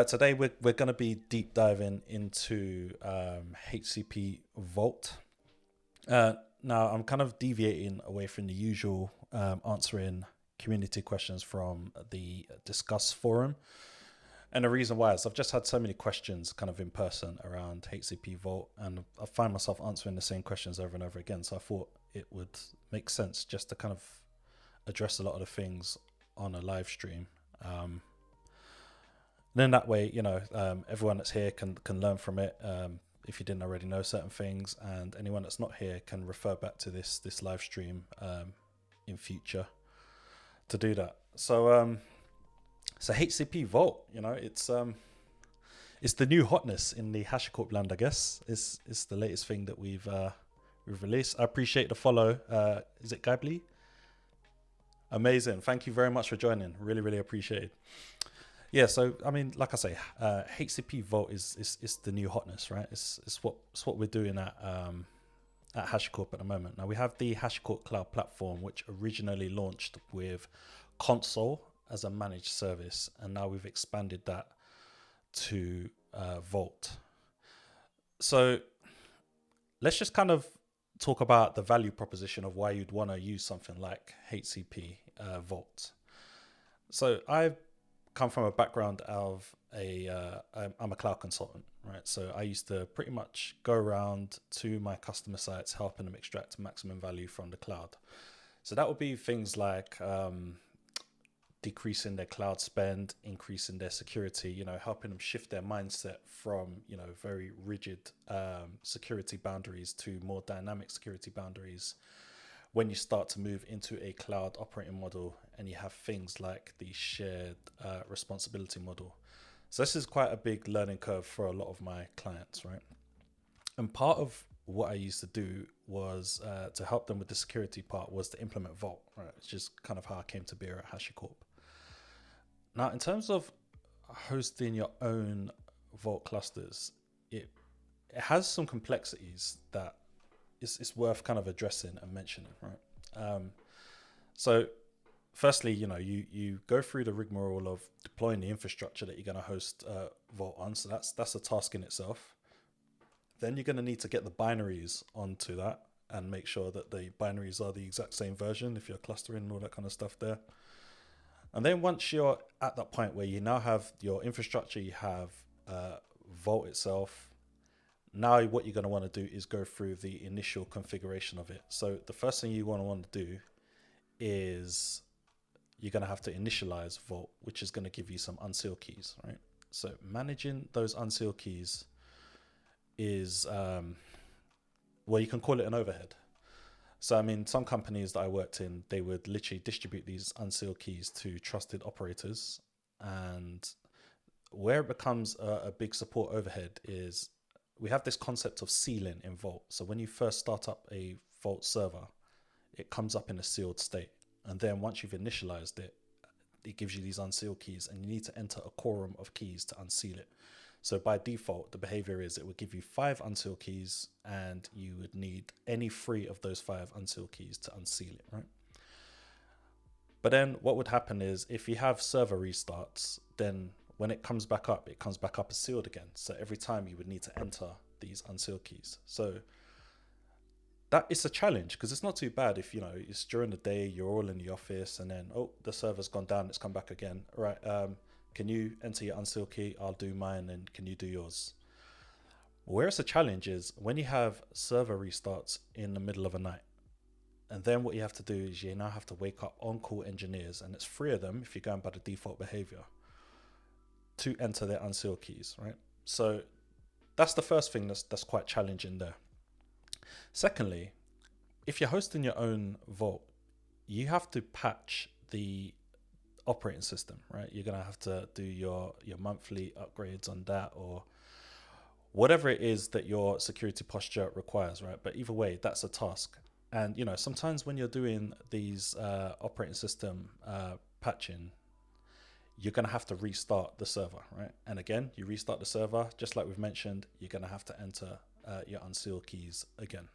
Today we're going to be deep diving into HCP Vault. Now I'm kind of deviating away from the usual answering community questions from the Discuss forum. And the reason why is I've just had so many questions kind of in person around HCP Vault, and I find myself answering the same questions over and over again. So I thought it would make sense just to kind of address a lot of the things on a live stream. Then that way, everyone that's here can learn from it. If you didn't already know certain things, and anyone that's not here can refer back to this live stream in future to do that. So HCP Vault, it's the new hotness in the HashiCorp land, I guess. It's the latest thing that we've released. I appreciate the follow. Is it Gably? Amazing. Thank you very much for joining. Really, really appreciate it. Yeah, so I mean, like I say, HCP Vault is the new hotness, right? It's what we're doing at HashiCorp at the moment. Now we have the HashiCorp Cloud Platform, which originally launched with Console as a managed service, and now we've expanded that to Vault. So let's just kind of talk about the value proposition of why you'd want to use something like HCP Vault. So I've come from a background of I'm a cloud consultant, right? So I used to pretty much go around to my customer sites, helping them extract maximum value from the cloud. So that would be things like decreasing their cloud spend, increasing their security, helping them shift their mindset from, very rigid security boundaries to more dynamic security boundaries. When you start to move into a cloud operating model and you have things like the shared responsibility model. So this is quite a big learning curve for a lot of my clients, right? And part of what I used to do was to help them with the security part was to implement Vault, right? It's just kind of how I came to be at HashiCorp. Now, in terms of hosting your own Vault clusters, it has some complexities that it's worth kind of addressing and mentioning, right? So firstly, you go through the rigmarole of deploying the infrastructure that you're going to host Vault on. So that's a task in itself. Then you're going to need to get the binaries onto that and make sure that the binaries are the exact same version if you're clustering and all that kind of stuff there. And then once you're at that point where you now have your infrastructure, you have Vault itself, now what you're going to want to do is go through the initial configuration of it. So the first thing you want to do is you're going to have to initialize Vault, which is going to give you some unsealed keys, right? So managing those unsealed keys is, you can call it an overhead. So, I mean, some companies that I worked in, they would literally distribute these unsealed keys to trusted operators. And where it becomes a big support overhead is we have this concept of sealing in Vault. So when you first start up a Vault server, it comes up in a sealed state. And then once you've initialized it, it gives you these unsealed keys, and you need to enter a quorum of keys to unseal it. So by default, the behavior is it would give you 5 unsealed keys, and you would need any 3 of those 5 unsealed keys to unseal it, right? But then what would happen is if you have server restarts, then when it comes back up as sealed again. So every time you would need to enter these unsealed keys. So that is a challenge, because it's not too bad if, it's during the day, you're all in the office, and then, the server's gone down, it's come back again. All right, can you enter your unsealed key? I'll do mine, and can you do yours? Where it's a challenge is when you have server restarts in the middle of a night. And then what you have to do is you now have to wake up on-call engineers, and it's 3 of them, if you're going by the default behavior, to enter their unsealed keys, right? So that's the first thing that's quite challenging there. Secondly, if you're hosting your own Vault, you have to patch the operating system, right? You're going to have to do your monthly upgrades on that, or whatever it is that your security posture requires, right? But either way, that's a task. And, sometimes when you're doing these operating system patching, you're going to have to restart the server, right? And again, you restart the server, just like we've mentioned, you're going to have to enter your unsealed keys again.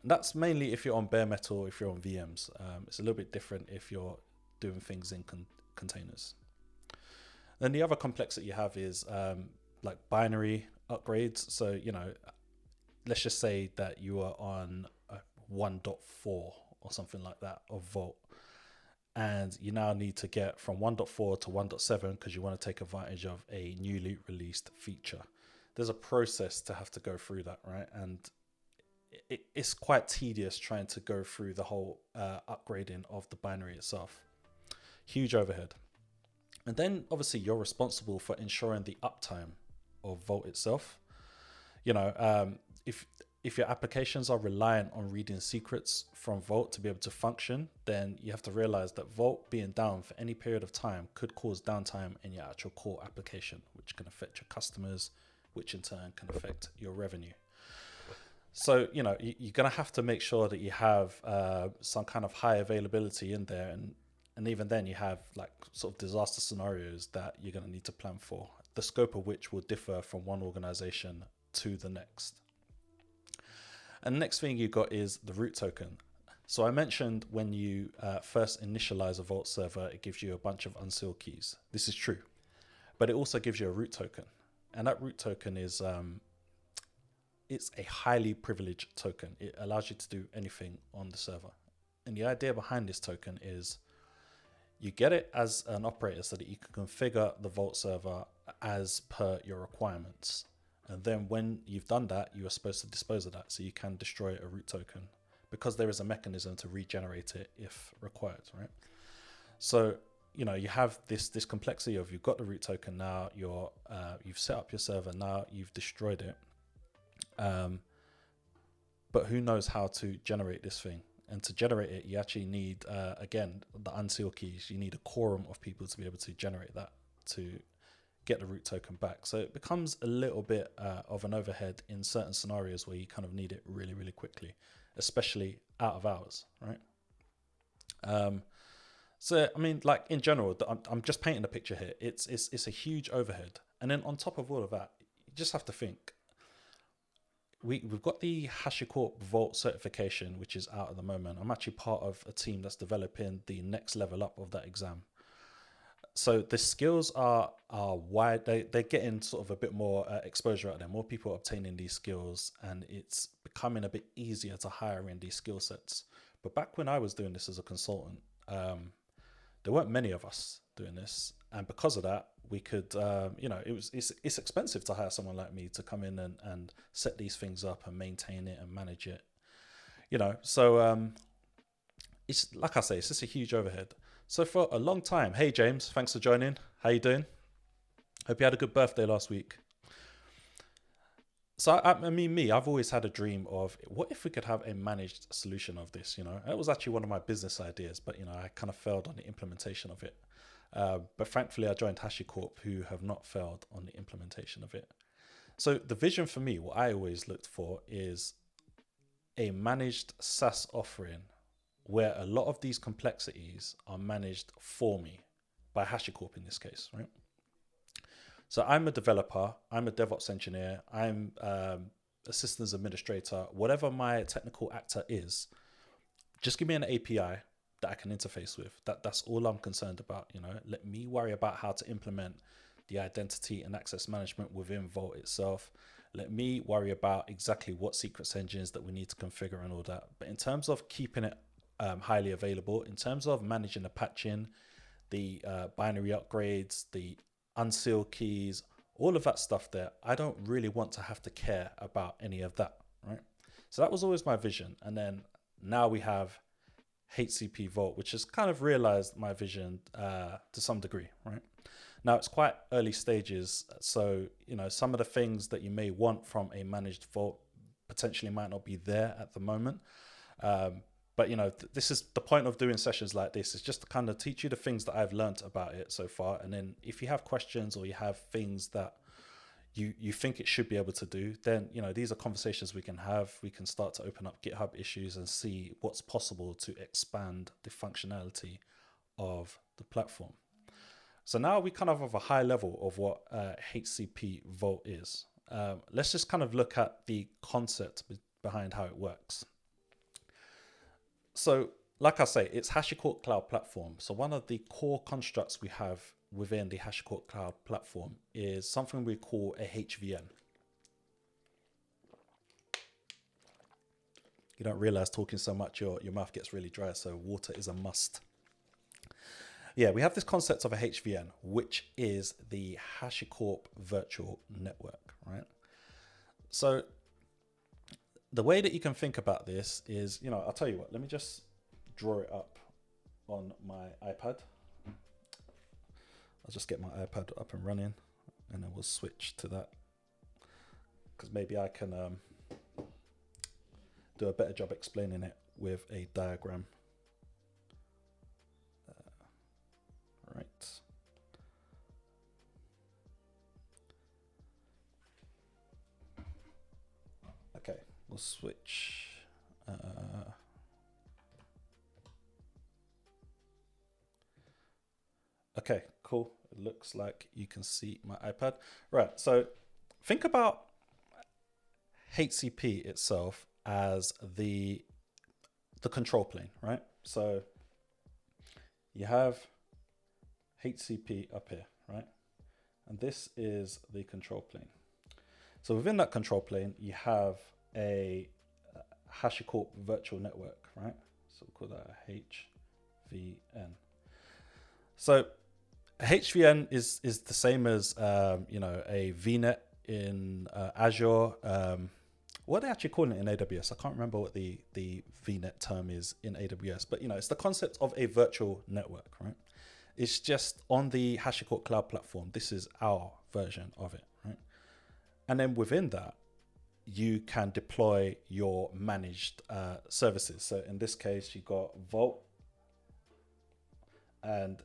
That's mainly if you're on bare metal, if you're on VMs. It's a little bit different if you're doing things in containers. Then the other complexity you have is like binary upgrades. So, let's just say that you are on 1.4 or something like that of Vault, and you now need to get from 1.4 to 1.7 because you want to take advantage of a newly released feature. There's a process to have to go through that, right? And it's quite tedious trying to go through the whole upgrading of the binary itself. Huge overhead. And then obviously you're responsible for ensuring the uptime of Vault itself. If your applications are reliant on reading secrets from Vault to be able to function, then you have to realize that Vault being down for any period of time could cause downtime in your actual core application, which can affect your customers, which in turn can affect your revenue. So, you're going to have to make sure that you have some kind of high availability in there. And even then you have like sort of disaster scenarios that you're going to need to plan for, the scope of which will differ from one organization to the next. And the next thing you got is the root token. So I mentioned when you first initialize a Vault server, it gives you a bunch of unsealed keys. This is true, but it also gives you a root token. And that root token is, it's a highly privileged token. It allows you to do anything on the server. And the idea behind this token is you get it as an operator so that you can configure the Vault server as per your requirements. And then when you've done that, you are supposed to dispose of that. So you can destroy a root token because there is a mechanism to regenerate it if required, right? So, you have this complexity of you've got the root token now, you've set up your server now, you've destroyed it. But who knows how to generate this thing? And to generate it, you actually need, again, the unsealed keys. You need a quorum of people to be able to generate that to get the root token back. So it becomes a little bit of an overhead in certain scenarios where you kind of need it really, really quickly, especially out of hours, right? So, I mean, like in general, I'm just painting a picture here. It's a huge overhead. And then on top of all of that, you just have to think, we've got the HashiCorp Vault certification, which is out at the moment. I'm actually part of a team that's developing the next level up of that exam. So the skills are wide. They're getting sort of a bit more exposure out there. More people are obtaining these skills, and it's becoming a bit easier to hire in these skill sets. But back when I was doing this as a consultant, there weren't many of us doing this, and because of that, we could, it's expensive to hire someone like me to come in and set these things up and maintain it and manage it, So it's like I say, it's just a huge overhead. So for a long time, hey James, thanks for joining. How you doing? Hope you had a good birthday last week. So I've always had a dream of what if we could have a managed solution of this. It was actually one of my business ideas, but I kind of failed on the implementation of it. But thankfully, I joined HashiCorp, who have not failed on the implementation of it. So the vision for me, what I always looked for, is a managed SaaS offering where a lot of these complexities are managed for me by HashiCorp in this case, right? So I'm a developer, I'm a DevOps engineer, I'm a systems administrator, whatever my technical actor is, just give me an API that I can interface with. That's all I'm concerned about. Let me worry about how to implement the identity and access management within Vault itself. Let me worry about exactly what secrets engines that we need to configure and all that. But in terms of keeping it highly available, in terms of managing the patching, the binary upgrades, the unsealed keys, all of that stuff there, I don't really want to have to care about any of that, right? So that was always my vision. And then now we have HCP Vault, which has kind of realized my vision to some degree, right? Now it's quite early stages, so some of the things that you may want from a managed Vault potentially might not be there at the moment. But this is the point of doing sessions like this, is just to kind of teach you the things that I've learned about it so far. And then if you have questions or you have things that you think it should be able to do, then these are conversations we can have. We can start to open up GitHub issues and see what's possible to expand the functionality of the platform. So now we kind of have a high level of what HCP Vault is. Let's just kind of look at the concept behind how it works. So like I say, it's HashiCorp Cloud Platform. So one of the core constructs we have within the HashiCorp Cloud Platform is something we call a HVN. You don't realize talking so much, your mouth gets really dry, so water is a must. Yeah, we have this concept of a HVN, which is the HashiCorp Virtual Network, right? So the way that you can think about this is, I'll tell you what, let me just draw it up on my iPad. I'll just get my iPad up and running, and then we'll switch to that, because maybe I can do a better job explaining it with a diagram. Right. Okay, we'll switch. Okay, cool. It looks like you can see my iPad. Right, so think about HCP itself as the control plane, right? So you have HCP up here, right? And this is the control plane. So within that control plane, you have a HashiCorp virtual network, right? So we'll call that a HVN. So a HVN is the same as a VNet in Azure. What are they actually calling it in AWS? I can't remember what the VNet term is in AWS, but it's the concept of a virtual network, right? It's just on the HashiCorp Cloud Platform. This is our version of it, right? And then within that, you can deploy your managed services. So in this case, you got Vault. And,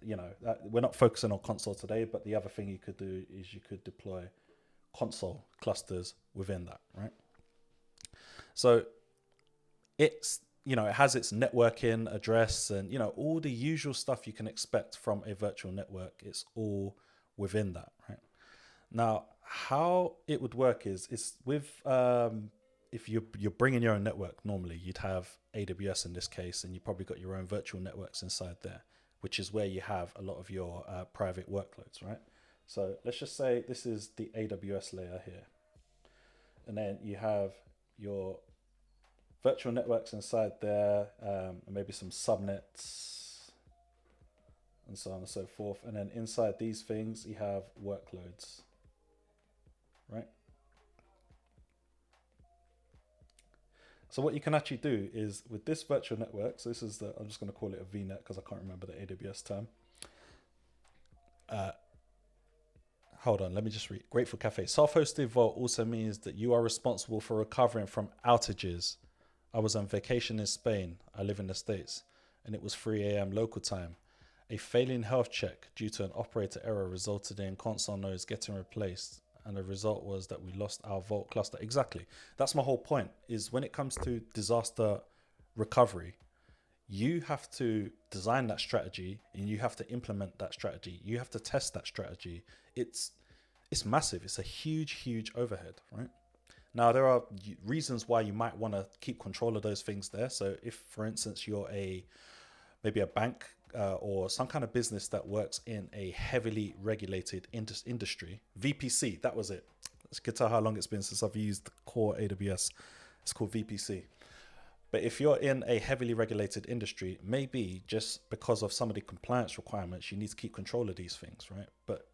we're not focusing on console today, but the other thing you could do is you could deploy console clusters within that, right? So it's, it has its networking address and, all the usual stuff you can expect from a virtual network. It's all within that, right? Now, how it would work is with, if you're bringing your own network, normally you'd have AWS in this case, and you probably got your own virtual networks inside there, which is where you have a lot of your private workloads, right? So let's just say this is the AWS layer here. And then you have your virtual networks inside there, and maybe some subnets and so on and so forth. And then inside these things, you have workloads, right? So what you can actually do is with this virtual network, so this is I'm just going to call it a VNet because I can't remember the AWS term. Hold on, let me just read. Grateful Cafe. Self-hosted Vault also means that you are responsible for recovering from outages. I was on vacation in Spain. I live in the States, and it was 3 a.m. local time. A failing health check due to an operator error resulted in console nodes getting replaced. And the result was that we lost our Vault cluster. Exactly. That's my whole point, is when it comes to disaster recovery, you have to design that strategy and you have to implement that strategy. You have to test that strategy. It's massive. It's a huge overhead, right? Now, there are reasons why you might want to keep control of those things there. So if, for instance, you're maybe a bank or some kind of business that works in a heavily regulated industry, VPC, that was it. You can tell how long it's been since I've used the core AWS. It's called VPC. But if you're in a heavily regulated industry, maybe just because of some of the compliance requirements, you need to keep control of these things, right? But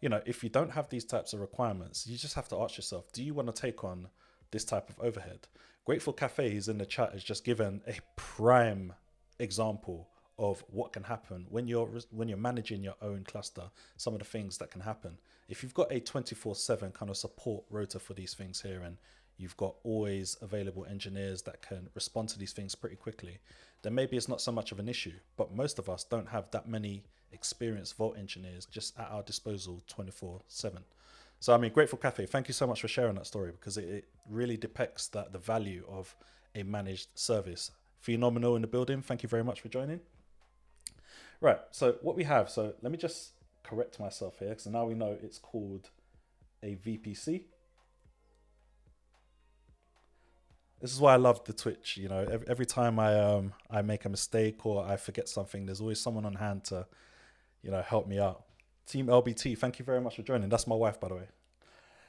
if you don't have these types of requirements, you just have to ask yourself, do you want to take on this type of overhead? Grateful Cafe, who's in the chat, has just given a prime example of what can happen when you're managing your own cluster, some of the things that can happen. If you've got a 24/7 kind of support rota for these things here, and you've got always available engineers that can respond to these things pretty quickly, then maybe it's not so much of an issue. But most of us don't have that many experienced Vault engineers just at our disposal 24/7. So, Grateful Cafe, thank you so much for sharing that story, because it really depicts the value of a managed service. Phenomenal in the building. Thank you very much for joining. Right, so what we have, so let me just correct myself here, because now we know it's called a VPC. This is why I love the Twitch. Every time I make a mistake or I forget something, there's always someone on hand to help me out. Team LBT, thank you very much for joining. That's my wife, by the way.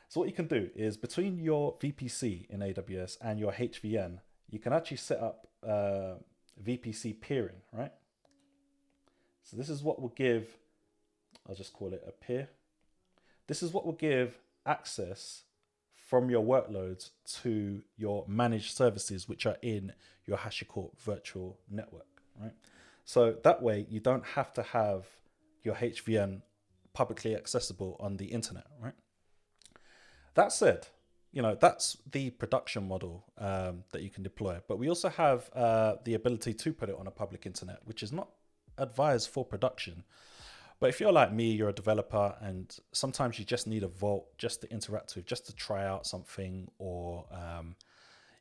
So what you can do is between your VPC in AWS and your HVN, you can actually set up VPC peering, right? So this is what will give, I'll just call it a peer. This is what will give access from your workloads to your managed services, which are in your HashiCorp virtual network, right? So that way you don't have to have your HVN publicly accessible on the internet, right? That said, that's the production model that you can deploy. But we also have the ability to put it on a public internet, which is not advised for production. But if you're like me, you're a developer, and sometimes you just need a vault just to interact with, just to try out something, or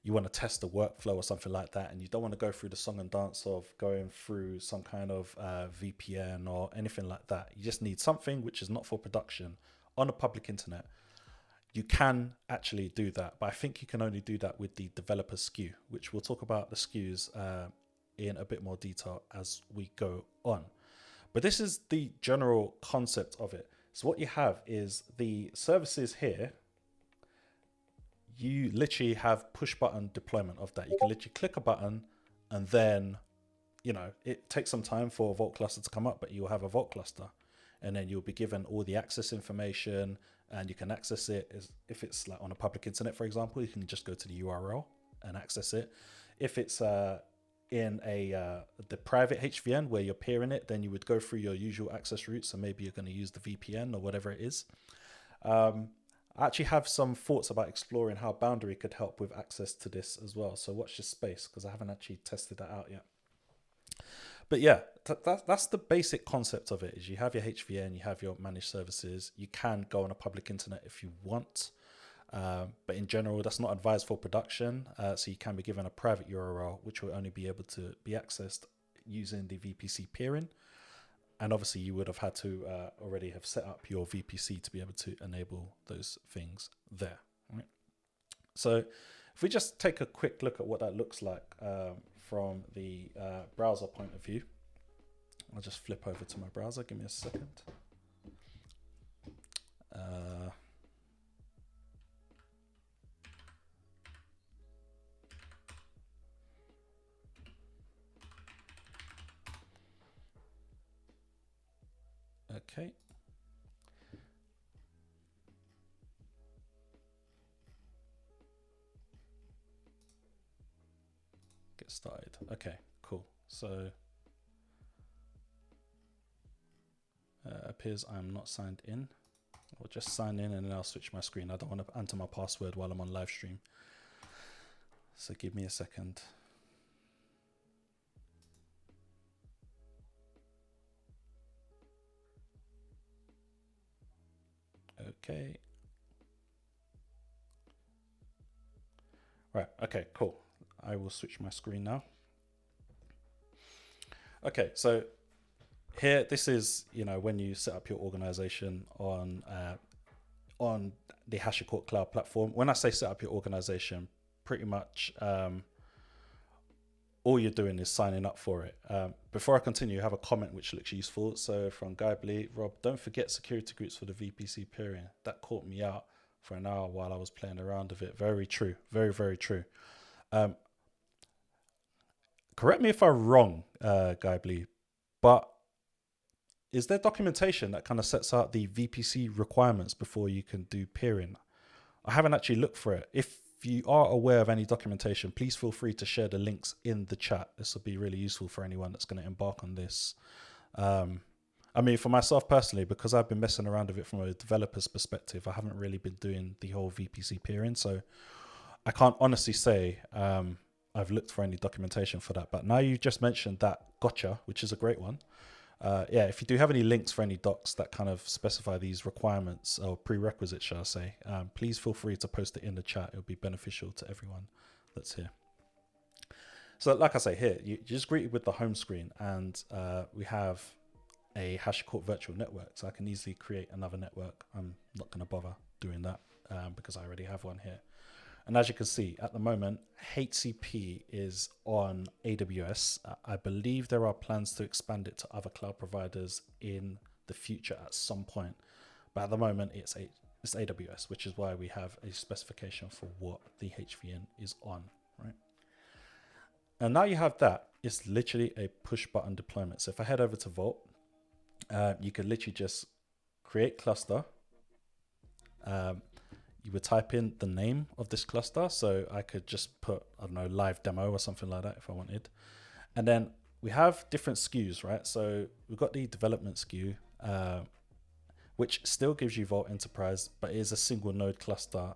you want to test a workflow or something like that, and you don't want to go through the song and dance of going through some kind of VPN or anything like that. You just need something which is not for production on a public internet. You can actually do that, but I think you can only do that with the developer SKU, which we'll talk about the SKUs in a bit more detail as we go on. But this is the general concept of it. So what you have is the services here. You literally have push button deployment of that. You can literally click a button and then, it takes some time for a Vault cluster to come up, but you'll have a Vault cluster, and then you'll be given all the access information, and you can access it. If it's like on a public internet, for example, you can just go to the URL and access it. If it's in the private HVN where you're peering it, then you would go through your usual access routes. So maybe you're going to use the VPN or whatever it is. I actually have some thoughts about exploring how Boundary could help with access to this as well. So watch this space, because I haven't actually tested that out yet. But yeah, that's the basic concept of it. Is you have your HVN, you have your managed services. You can go on a public internet if you want. But in general, that's not advised for production. So you can be given a private URL, which will only be able to be accessed using the VPC peering. And obviously you would have had to already have set up your VPC to be able to enable those things there. Right? So if we just take a quick look at what that looks like from the browser point of view, I'll just flip over to my browser. Give me a second. Okay. Get started. Okay, cool. So appears I'm not signed in. I'll just sign in and then I'll switch my screen. I don't want to enter my password while I'm on live stream. So give me a second. Okay. Right, okay, cool. I will switch my screen now. Okay, so here, this is, when you set up your organization on the HashiCorp Cloud Platform. When I say set up your organization, pretty much all you're doing is signing up for it. Before I continue, I have a comment which looks useful. So from Guy Blee, Rob, don't forget security groups for the VPC peering. That caught me out for an hour while I was playing around with it. Very true. Very, very true. Correct me if I'm wrong, Guy Blee, but is there documentation that kind of sets out the VPC requirements before you can do peering? I haven't actually looked for it. If you are aware of any documentation, please feel free to share the links in the chat. This will be really useful for anyone that's going to embark on this. I mean, for myself personally, because I've been messing around with it from a developer's perspective, I haven't really been doing the whole VPC peering. So I can't honestly say I've looked for any documentation for that. But now you just mentioned that gotcha, which is a great one. Yeah, if you do have any links for any docs that kind of specify these requirements or prerequisites, shall I say, please feel free to post it in the chat. It'll be beneficial to everyone that's here. So like I say here, you're just greeted with the home screen, and we have a HashiCorp virtual network. So I can easily create another network. I'm not going to bother doing that because I already have one here. And as you can see, at the moment, HCP is on AWS. I believe there are plans to expand it to other cloud providers in the future at some point. But at the moment, it's AWS, which is why we have a specification for what the HVN is on, right? And now you have that. It's literally a push button deployment. So if I head over to Vault, you could literally just create cluster. You would type in the name of this cluster. So I could just put, I don't know, live demo or something like that if I wanted. And then we have different SKUs, right? So we've got the development SKU, which still gives you Vault Enterprise, but it is a single node cluster,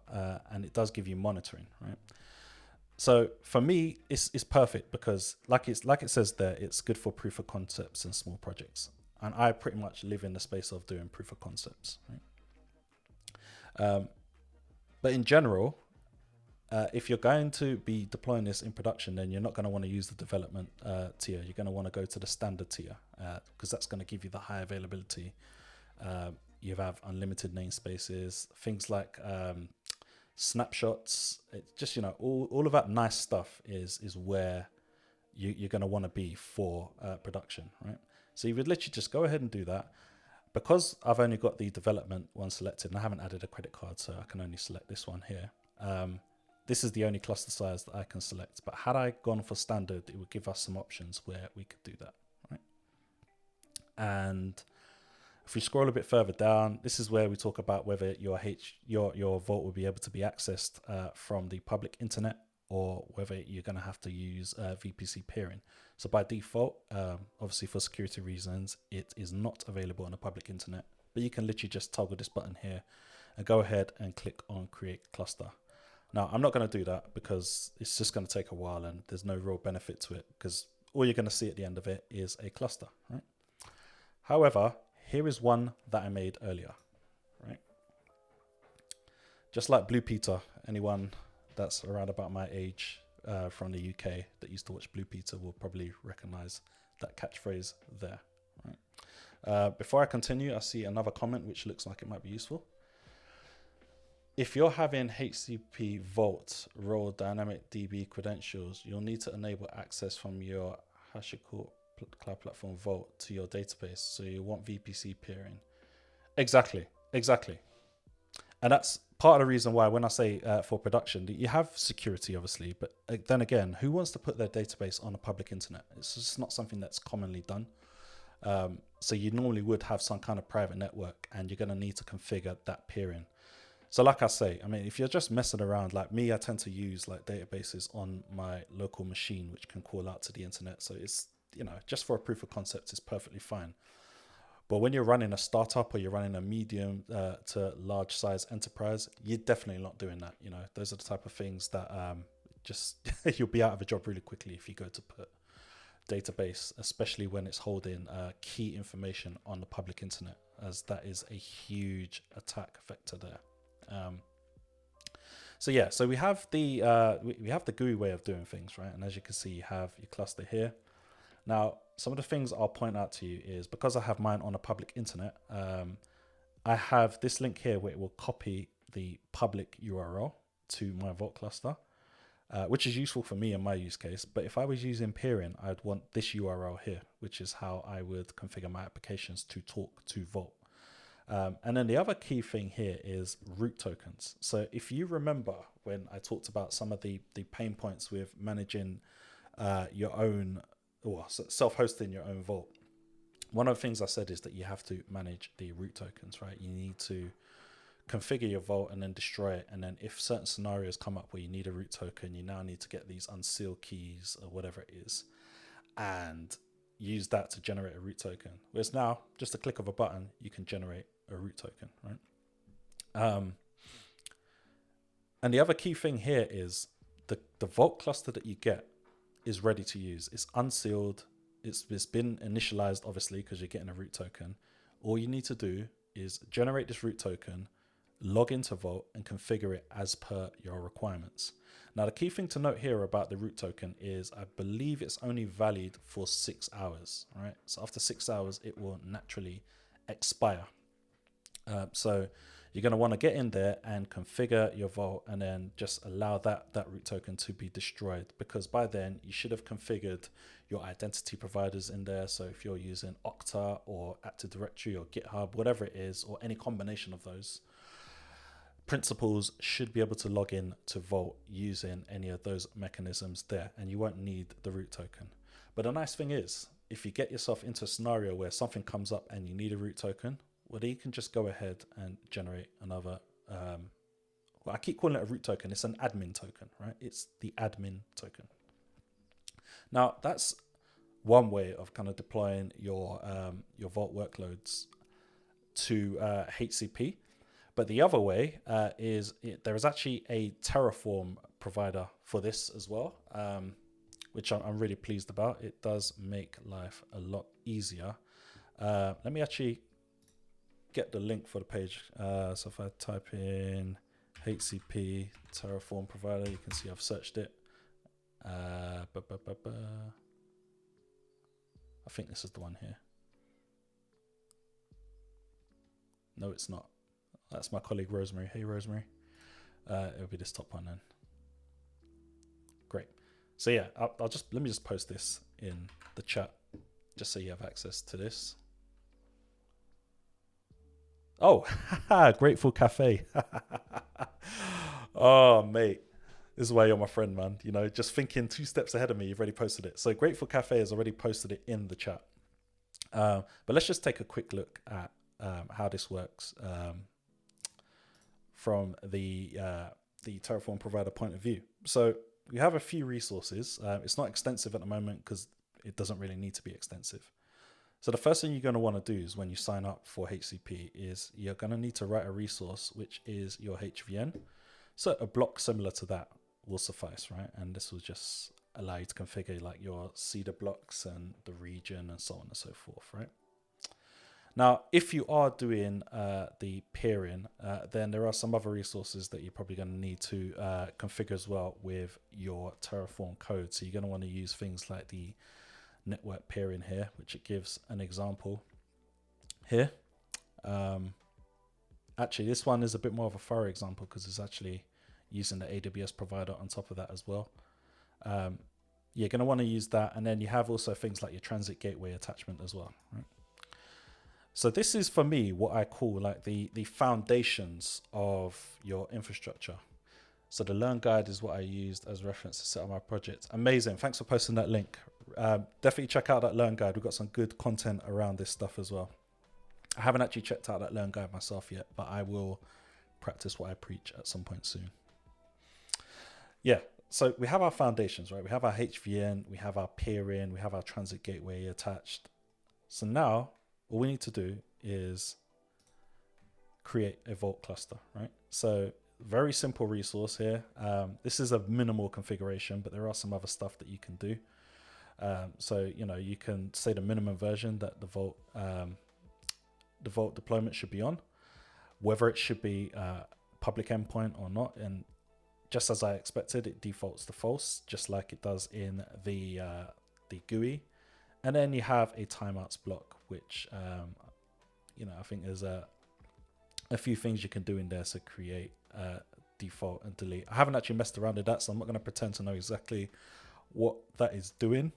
and it does give you monitoring, right? So for me, it's perfect because like it says there, it's good for proof of concepts and small projects. And I pretty much live in the space of doing proof of concepts, right? But in general, if you're going to be deploying this in production, then you're not going to want to use the development tier. You're going to want to go to the standard tier because that's going to give you the high availability. You have unlimited namespaces, things like snapshots. It's just, you know, all of that nice stuff is where you're going to want to be for production, right? So you would literally just go ahead and do that. Because I've only got the development one selected and I haven't added a credit card, so I can only select this one here. This is the only cluster size that I can select. But had I gone for standard, it would give us some options where we could do that, right? And if we scroll a bit further down, this is where we talk about whether your Vault will be able to be accessed from the public internet or whether you're going to have to use VPC peering. So by default, obviously for security reasons, it is not available on the public internet, but you can literally just toggle this button here and go ahead and click on create cluster. Now, I'm not going to do that because it's just going to take a while and there's no real benefit to it because all you're going to see at the end of it is a cluster, right? However, here is one that I made earlier, right? Just like Blue Peter, anyone that's around about my age from the UK that used to watch Blue Peter will probably recognize that catchphrase there, right? Before I continue, I see another comment which looks like it might be useful. If you're having HCP Vault role dynamic DB credentials, you'll need to enable access from your HashiCorp Cloud Platform Vault to your database. So you want VPC peering. Exactly. And that's part of the reason why when I say for production, you have security, obviously, but then again, who wants to put their database on a public internet? It's just not something that's commonly done. So you normally would have some kind of private network and you're going to need to configure that peering. So like I say, I mean, if you're just messing around like me, I tend to use like databases on my local machine, which can call out to the internet. So it's, you know, just for a proof of concept is perfectly fine. But when you're running a startup or you're running a medium to large size enterprise, you're definitely not doing that. You know, those are the type of things that just you'll be out of a job really quickly if you go to put database, especially when it's holding key information on the public internet, as that is a huge attack vector there. So yeah, so we have the GUI way of doing things, right? And as you can see, you have your cluster here. Now, some of the things I'll point out to you is because I have mine on a public internet, I have this link here where it will copy the public URL to my Vault cluster, which is useful for me in my use case. But if I was using peering, I'd want this URL here, which is how I would configure my applications to talk to Vault. And then the other key thing here is root tokens. So if you remember when I talked about some of the pain points with managing your own, or self-hosting your own Vault, one of the things I said is that you have to manage the root tokens, right? You need to configure your Vault and then destroy it. And then if certain scenarios come up where you need a root token, you now need to get these unsealed keys or whatever it is, and use that to generate a root token. Whereas now, just a click of a button, you can generate a root token, right? And the other key thing here is the Vault cluster that you get is ready to use. It's unsealed. It's been initialized, obviously, because you're getting a root token. All you need to do is generate this root token, log into Vault, and configure it as per your requirements. Now, the key thing to note here about the root token is I believe it's only valid for 6 hours, right? So after 6 hours, it will naturally expire. So You're going to want to get in there and configure your vault and then just allow that root token to be destroyed, because by then you should have configured your identity providers in there. So if you're using Okta or Active Directory or GitHub, whatever it is, or any combination of those, principals should be able to log in to Vault using any of those mechanisms there, and you won't need the root token. But the nice thing is, if you get yourself into a scenario where something comes up and you need a root token, well, then you can just go ahead and generate another, well, I keep calling it a root token. It's an admin token, right? It's the admin token. Now, that's one way of kind of deploying your Vault workloads to HCP. But the other way is there is actually a Terraform provider for this as well, which I'm really pleased about. It does make life a lot easier. Let me actually get the link for the page. So if I type in HCP Terraform provider, you can see I've searched it. I think this is the one here. No, it's not. That's my colleague Rosemary. Hey, Rosemary. It'll be this top one then. Great. So yeah, let me just post this in the chat just so you have access to this. Oh, Grateful Cafe. Oh, mate. This is why you're my friend, man. You know, just thinking 2 steps ahead of me, you've already posted it. So Grateful Cafe has already posted it in the chat. But let's just take a quick look at how this works from the Terraform provider point of view. So we have a few resources. It's not extensive at the moment because it doesn't really need to be extensive. So the first thing you're going to want to do is when you sign up for HCP is you're going to need to write a resource, which is your HVN. So a block similar to that will suffice, right? And this will just allow you to configure like your CEDAR blocks and the region and so on and so forth, right? Now, if you are doing the peering, then there are some other resources that you're probably going to need to configure as well with your Terraform code. So you're going to want to use things like the network peering here, which it gives an example here. Actually, this one is a bit more of a thorough example because it's actually using the AWS provider on top of that as well. You're going to want to use that. And then you have also things like your transit gateway attachment as well, right? So this is for me what I call like the foundations of your infrastructure. So the Learn Guide is what I used as reference to set up my project. Amazing. Thanks for posting that link. Definitely check out that Learn Guide. We've got some good content around this stuff as well. I haven't actually checked out that Learn Guide myself yet, but I will practice what I preach at some point soon. Yeah, so we have our foundations, right? We have our HVN, we have our peering, we have our transit gateway attached. So now all we need to do is create a Vault cluster, right? So very simple resource here. This is a minimal configuration, but there are some other stuff that you can do. So, you know, you can say the minimum version that the Vault deployment should be on, whether it should be public endpoint or not. And just as I expected, it defaults to false, just like it does in the GUI. And then you have a timeouts block, which, you know, I think there's a few things you can do in there to create default and delete. I haven't actually messed around with that, so I'm not going to pretend to know exactly what that is doing.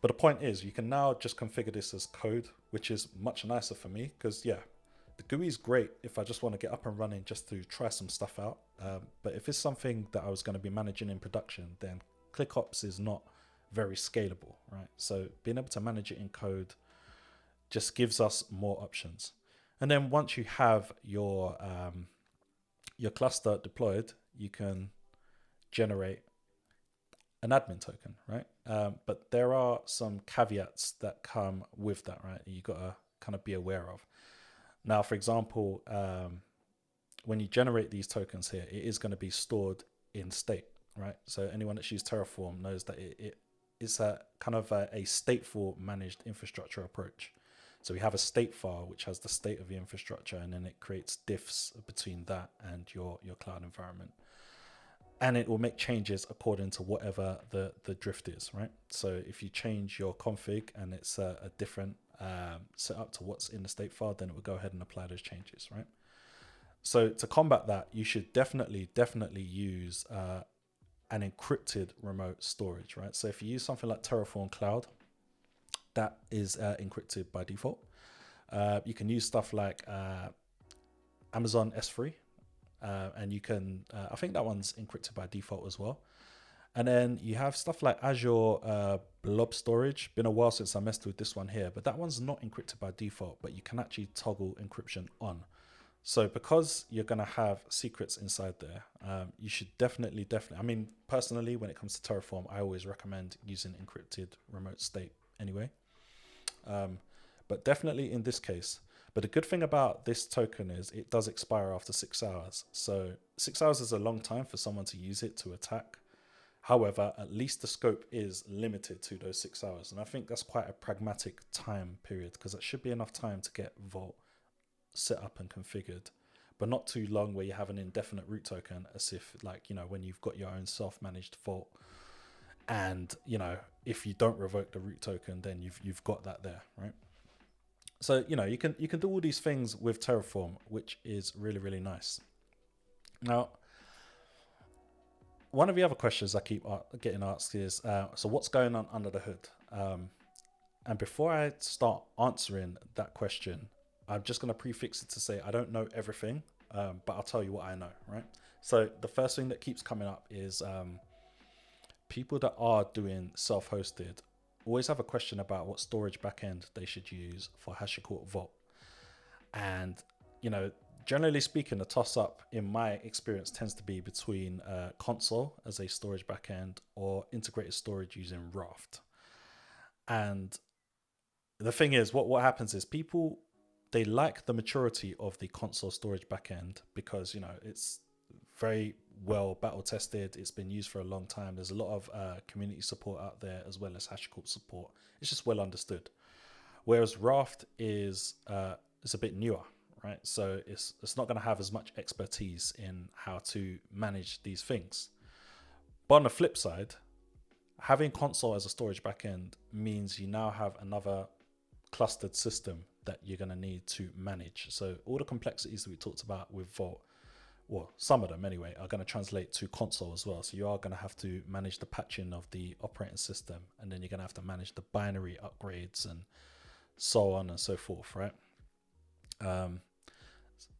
But the point is, you can now just configure this as code, which is much nicer for me because, yeah, the GUI is great if I just want to get up and running just to try some stuff out. But if it's something that I was going to be managing in production, then ClickOps is not very scalable, right? So being able to manage it in code just gives us more options. And then once you have your cluster deployed, you can generate an admin token, right? But there are some caveats that come with that, right? You got to kind of be aware of. Now, for example, when you generate these tokens here, it is going to be stored in state, right? So anyone that's used Terraform knows that it's a kind of a stateful managed infrastructure approach. So we have a state file which has the state of the infrastructure, and then it creates diffs between that and your cloud environment. And it will make changes according to whatever the drift is, right? So if you change your config and it's a different setup to what's in the state file, then it will go ahead and apply those changes, right? So to combat that, you should definitely use an encrypted remote storage, right? So if you use something like Terraform Cloud, that is encrypted by default. You can use stuff like Amazon S3, and you can, I think that one's encrypted by default as well. And then you have stuff like Azure Blob Storage. Been a while since I messed with this one here, but that one's not encrypted by default, but you can actually toggle encryption on. So because you're going to have secrets inside there, you should definitely, I mean, personally, when it comes to Terraform, I always recommend using encrypted remote state anyway. But definitely in this case. But the good thing about this token is it does expire after 6 hours. So 6 hours is a long time for someone to use it to attack. However, at least the scope is limited to those 6 hours. And I think that's quite a pragmatic time period, because it should be enough time to get Vault set up and configured, but not too long where you have an indefinite root token, as if, like, you know, when you've got your own self-managed Vault, and, you know, if you don't revoke the root token, then you've got that there, right? So, you know, you can do all these things with Terraform, which is really, really nice. Now, one of the other questions I keep getting asked is, so what's going on under the hood? And before I start answering that question, I'm just going to prefix it to say I don't know everything, but I'll tell you what I know, right? So the first thing that keeps coming up is people that are doing self-hosted always have a question about what storage backend they should use for HashiCorp Vault. And, you know, generally speaking, the toss-up in my experience tends to be between console as a storage backend or integrated storage using Raft. And the thing is, what happens is people, they like the maturity of the console storage backend because, you know, it's very well battle tested. It's been used for a long time. There's a lot of community support out there, as well as HashiCorp support. It's just well understood. Whereas Raft is a bit newer, right? So it's not going to have as much expertise in how to manage these things. But on the flip side, having console as a storage backend means you now have another clustered system that you're going to need to manage. So all the complexities that we talked about with Vault, well, some of them anyway, are going to translate to console as well. So you are going to have to manage the patching of the operating system, and then you're going to have to manage the binary upgrades and so on and so forth, right?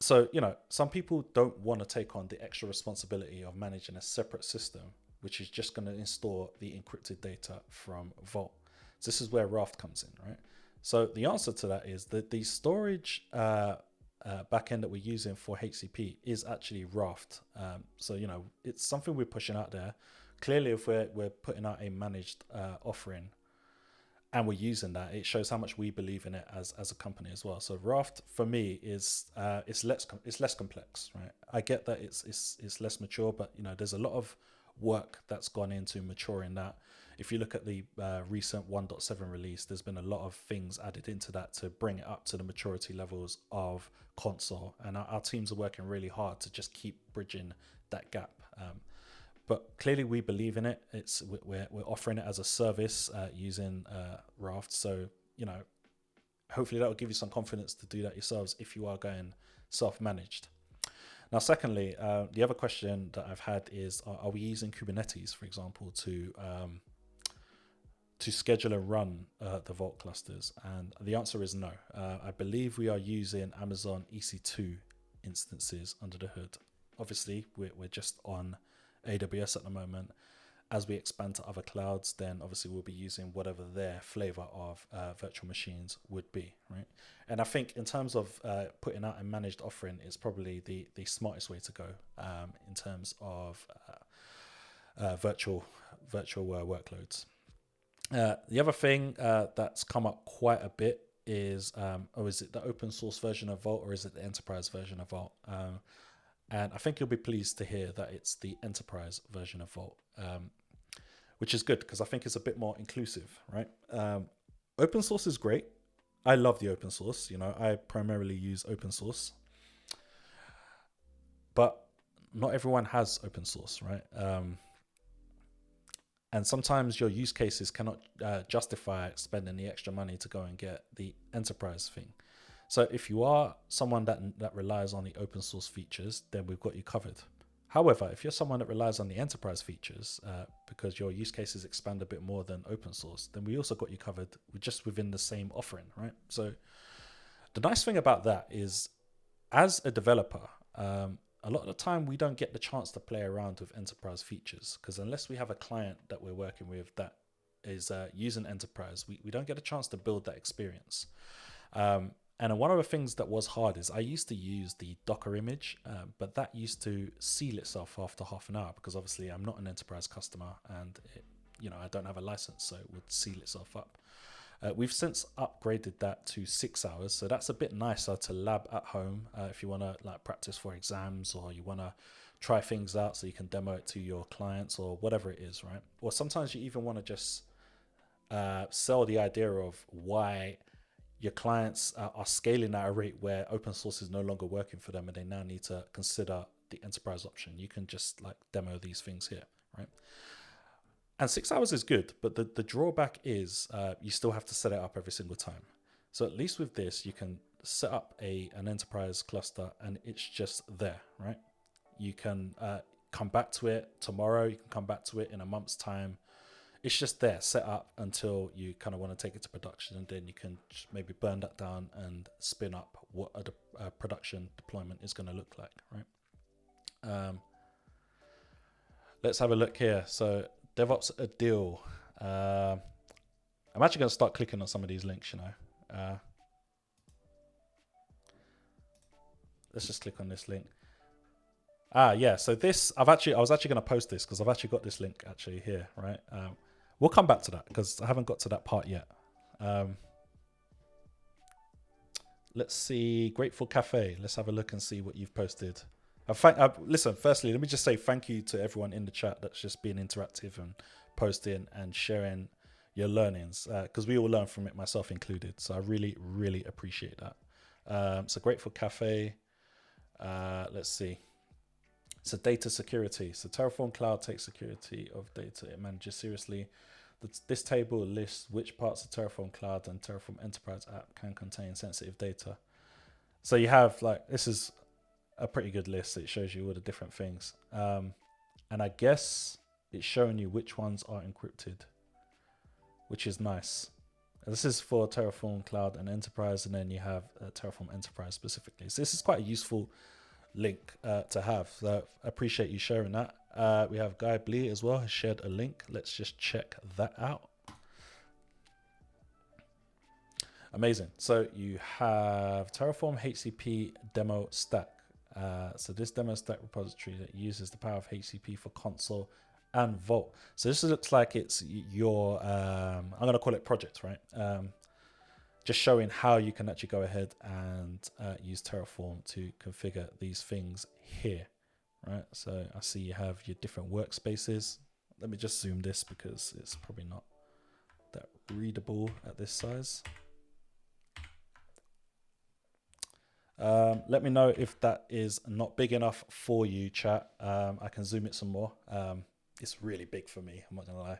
So, you know, some people don't want to take on the extra responsibility of managing a separate system, which is just going to install the encrypted data from Vault. So this is where Raft comes in, right? So the answer to that is that the storage backend that we're using for HCP is actually Raft. So, you know, it's something we're pushing out there. Clearly, if we're putting out a managed offering and we're using that, it shows how much we believe in it as a company as well. So Raft for me is it's less complex, right? I get that it's less mature, but, you know, there's a lot of work that's gone into maturing that. If you look at the recent 1.7 release, there's been a lot of things added into that to bring it up to the maturity levels of console, and our teams are working really hard to just keep bridging that gap. But clearly we believe in it. We're offering it as a service using Raft. So, you know, hopefully that will give you some confidence to do that yourselves if you are going self-managed. Now, secondly, the other question that I've had is, are we using Kubernetes, for example, to schedule and run the Vault clusters? And the answer is no. I believe we are using Amazon EC2 instances under the hood. Obviously, we're just on AWS at the moment. As we expand to other clouds, then obviously we'll be using whatever their flavor of virtual machines would be, right? And I think in terms of putting out a managed offering, it's probably the smartest way to go in terms of virtual workloads. The other thing that's come up quite a bit is, is it the open source version of Vault or is it the enterprise version of Vault? And I think you'll be pleased to hear that it's the enterprise version of Vault, which is good because I think it's a bit more inclusive, right? Open source is great. I love the open source. You know, I primarily use open source, but not everyone has open source, right? And sometimes your use cases cannot justify spending the extra money to go and get the enterprise thing. So if you are someone that relies on the open source features, then we've got you covered. However, if you're someone that relies on the enterprise features because your use cases expand a bit more than open source, then we also got you covered just within the same offering, right? So the nice thing about that is, as a developer, a lot of the time we don't get the chance to play around with enterprise features, because unless we have a client that we're working with that is using enterprise, we don't get a chance to build that experience. And one of the things that was hard is I used to use the Docker image, but that used to seal itself after half an hour, because obviously I'm not an enterprise customer and I don't have a license, so it would seal itself up. We've since upgraded that to 6 hours, so that's a bit nicer to lab at home if you want to like practice for exams, or you want to try things out so you can demo it to your clients or whatever it is, right? Or sometimes you even want to just sell the idea of why your clients are scaling at a rate where open source is no longer working for them and they now need to consider the enterprise option. You can just like demo these things here, right? And 6 hours is good, but the drawback is you still have to set it up every single time. So at least with this, you can set up an enterprise cluster and it's just there, right? You can come back to it tomorrow. You can come back to it in a month's time. It's just there, set up until you kind of want to take it to production, and then you can just maybe burn that down and spin up what a production deployment is going to look like, right? Let's have a look here. So DevOps Adil. I'm actually going to start clicking on some of these links, let's just click on this link. Yeah, so this, I was actually going to post this because I've actually got this link actually here, right? We'll come back to that because I haven't got to that part yet. Let's see, Grateful Cafe. Let's have a look and see what you've posted. Listen, firstly, let me just say thank you to everyone in the chat that's just being interactive and posting and sharing your learnings, because we all learn from it, myself included. So I really, really appreciate that. So Grateful Cafe, let's see. So data security. So Terraform Cloud takes security of data it manages seriously. This table lists which parts of Terraform Cloud and Terraform Enterprise app can contain sensitive data. So you have this is a pretty good list. It shows you all the different things. And I guess it's showing you which ones are encrypted, which is nice. And this is for Terraform Cloud and Enterprise, and then you have Terraform Enterprise specifically. So this is quite a useful link to have. So I appreciate you sharing that. We have Guy Blee as well has shared a link. Let's just check that out. Amazing. So you have Terraform HCP demo stack. So this demo stack repository that uses the power of HCP for console and Vault. So this looks like it's your I'm going to call it project, right? Just showing how you can actually go ahead and use Terraform to configure these things here, right? So I see you have your different workspaces. Let me just zoom this because it's probably not that readable at this size. Let me know if that is not big enough for you, chat. I can zoom it some more. It's really big for me, I'm not gonna lie.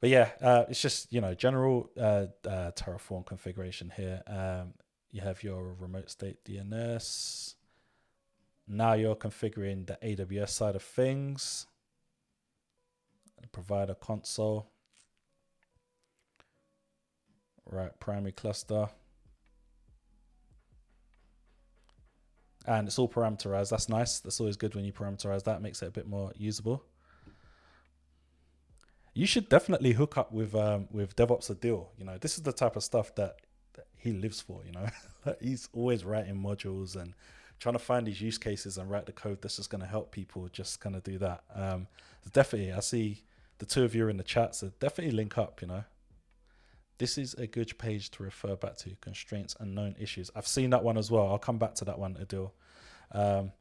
But yeah, it's just, general Terraform configuration here. You have your remote state DNS. Now you're configuring the AWS side of things. Provider console. Right, primary cluster. And it's all parameterized. That's nice. That's always good when you parameterize that. Makes it a bit more usable. You should definitely hook up with DevOps Adil. This is the type of stuff that he lives for. He's always writing modules and trying to find these use cases and write the code that's just going to help people just kind of do that. Definitely, I see the two of you are in the chat, so definitely link up. This is a good page to refer back to, constraints and known issues. I've seen that one as well. I'll come back to that one, Adil. So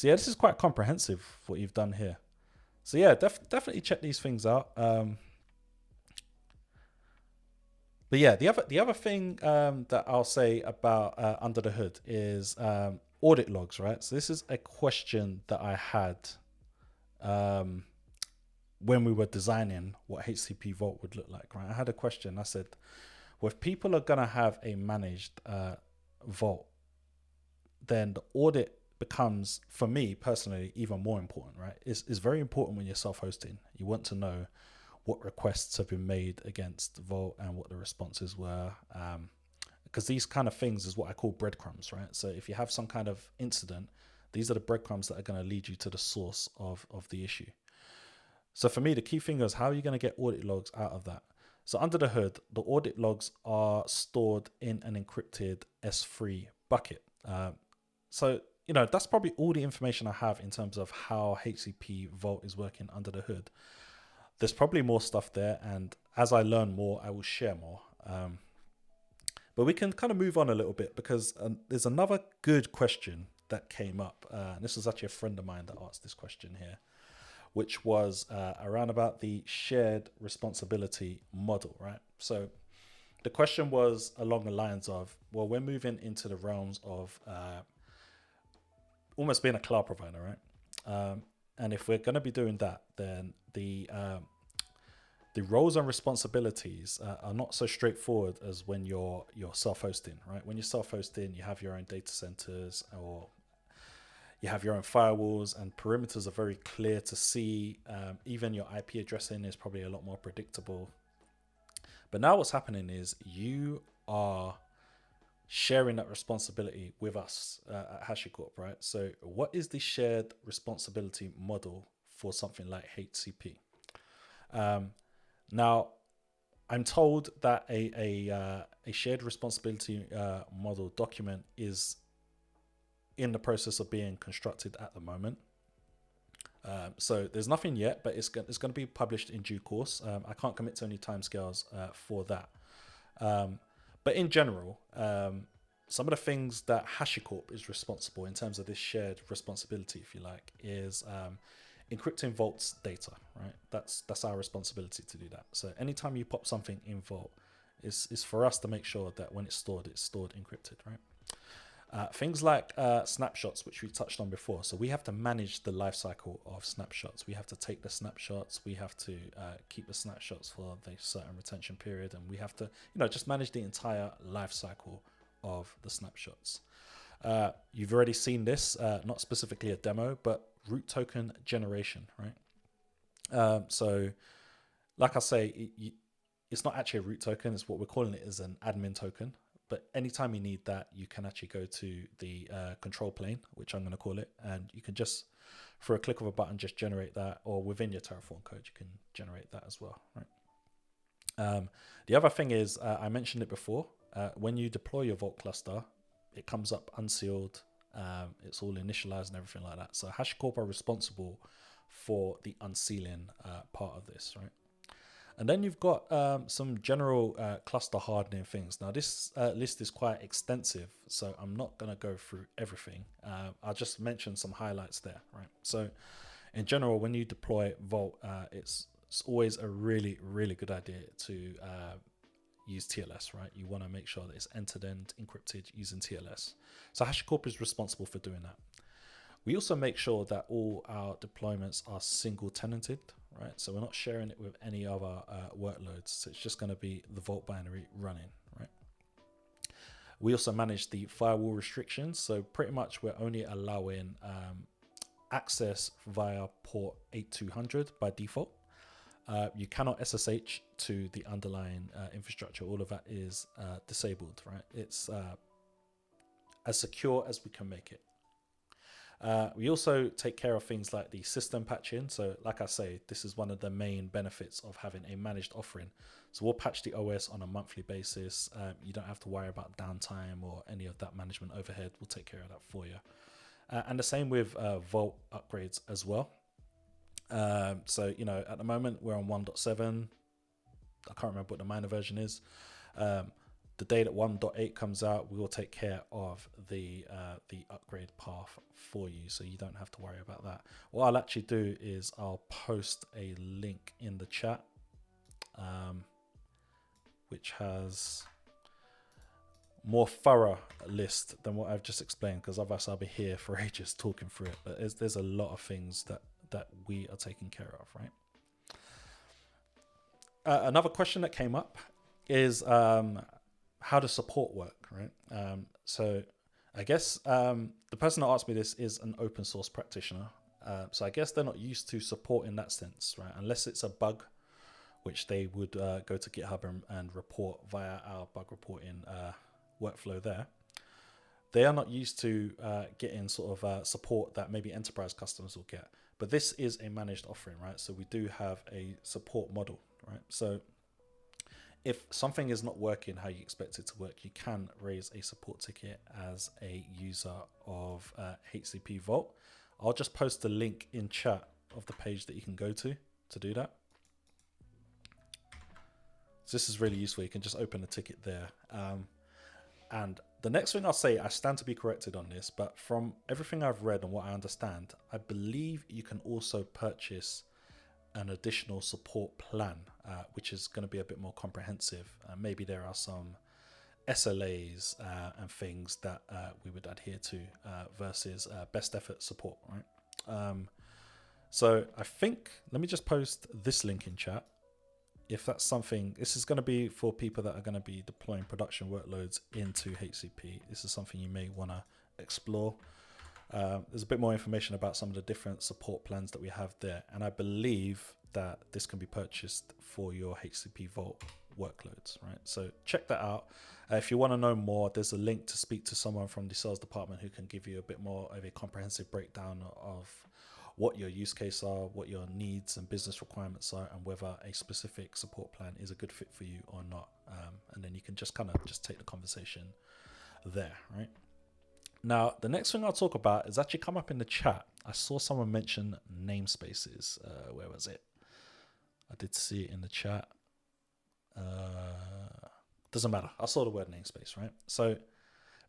yeah, this is quite comprehensive what you've done here. So yeah, definitely check these things out. But yeah, the other thing that I'll say about under the hood is audit logs, right? So this is a question that I had when we were designing what HCP Vault would look like, right? I had a question. I said, well, if people are going to have a managed Vault, then the audit becomes, for me personally, even more important, right? It's very important when you're self-hosting. You want to know what requests have been made against Vault and what the responses were. Because these kind of things is what I call breadcrumbs, right? So if you have some kind of incident, these are the breadcrumbs that are going to lead you to the source of the issue. So for me, the key thing is how are you going to get audit logs out of that? So under the hood, the audit logs are stored in an encrypted S3 bucket. So, that's probably all the information I have in terms of how HCP Vault is working under the hood. There's probably more stuff there, and as I learn more, I will share more. But we can kind of move on a little bit because there's another good question that came up. And this was actually a friend of mine that asked this question here, which was around about the shared responsibility model, right? So the question was along the lines of, well, we're moving into the realms of almost being a cloud provider, right? And if we're going to be doing that, then the roles and responsibilities are not so straightforward as when you're self-hosting, right? When you're self-hosting, you have your own data centers or you have your own firewalls, and perimeters are very clear to see. Even your IP addressing is probably a lot more predictable. But now what's happening is you are sharing that responsibility with us at HashiCorp, right? So what is the shared responsibility model for something like HCP? Now, I'm told that a shared responsibility model document is in the process of being constructed at the moment. So there's nothing yet, but it's going to be published in due course. I can't commit to any timescales for that. But in general, some of the things that HashiCorp is responsible in terms of this shared responsibility, if you like, is encrypting Vault's data, right? That's our responsibility to do that. So anytime you pop something in Vault, it's for us to make sure that when it's stored encrypted, right? Things like snapshots, which we touched on before. So we have to manage the lifecycle of snapshots. We have to take the snapshots. We have to keep the snapshots for the certain retention period, and we have to, just manage the entire lifecycle of the snapshots. You've already seen this, not specifically a demo, but root token generation, right? So, like I say, it's not actually a root token. It's what we're calling it is an admin token. But anytime you need that, you can actually go to the control plane, which I'm going to call it, and you can just, for a click of a button, just generate that, or within your Terraform code, you can generate that as well, right? The other thing is, I mentioned it before, when you deploy your Vault cluster, it comes up unsealed, it's all initialized and everything like that. So HashiCorp are responsible for the unsealing part of this, right? And then you've got some general cluster hardening things. Now this list is quite extensive, so I'm not going to go through everything. I'll just mention some highlights there, right? So in general, when you deploy Vault, it's always a really, really good idea to use TLS, right? You want to make sure that it's end-to-end encrypted using TLS. So HashiCorp is responsible for doing that. We also make sure that all our deployments are single tenanted, right? So we're not sharing it with any other workloads. So it's just going to be the Vault binary running, right? We also manage the firewall restrictions. So pretty much we're only allowing access via port 8200 by default. You cannot SSH to the underlying infrastructure. All of that is disabled, right? It's as secure as we can make it. We also take care of things like the system patching. So like I say, this is one of the main benefits of having a managed offering. So we'll patch the OS on a monthly basis. You don't have to worry about downtime or any of that management overhead. We'll take care of that for you. And the same with Vault upgrades as well. So, at the moment we're on 1.7. I can't remember what the minor version is. The day that 1.8 comes out, we will take care of the upgrade path for you, so you don't have to worry about that. What I'll actually do is I'll post a link in the chat, which has more thorough list than what I've just explained, because otherwise I'll be here for ages talking through it. But there's a lot of things that we are taking care of, right? Another question that came up is how does support work, right? So I guess the person that asked me this is an open source practitioner. So I guess they're not used to support in that sense, right? Unless it's a bug, which they would go to GitHub and report via our bug reporting workflow there. They are not used to getting sort of support that maybe enterprise customers will get. But this is a managed offering, right? So we do have a support model, right? So if something is not working how you expect it to work, you can raise a support ticket as a user of HCP Vault. I'll just post the link in chat of the page that you can go to do that. So this is really useful. You can just open a ticket there. And the next thing I'll say, I stand to be corrected on this, but from everything I've read and what I understand, I believe you can also purchase an additional support plan, which is going to be a bit more comprehensive. Maybe there are some SLAs and things that we would adhere to versus best effort support, right? So I think, let me just post this link in chat. If that's something, this is going to be for people that are going to be deploying production workloads into HCP. This is something you may want to explore. There's a bit more information about some of the different support plans that we have there. And I believe that this can be purchased for your HCP Vault workloads, right? So check that out. If you want to know more, there's a link to speak to someone from the sales department who can give you a bit more of a comprehensive breakdown of what your use case are, what your needs and business requirements are, and whether a specific support plan is a good fit for you or not. And then you can just kind of just take the conversation there, right? Now, the next thing I'll talk about is actually come up in the chat. I saw someone mention namespaces. Where was it? I did see it in the chat. Doesn't matter. I saw the word namespace, right? So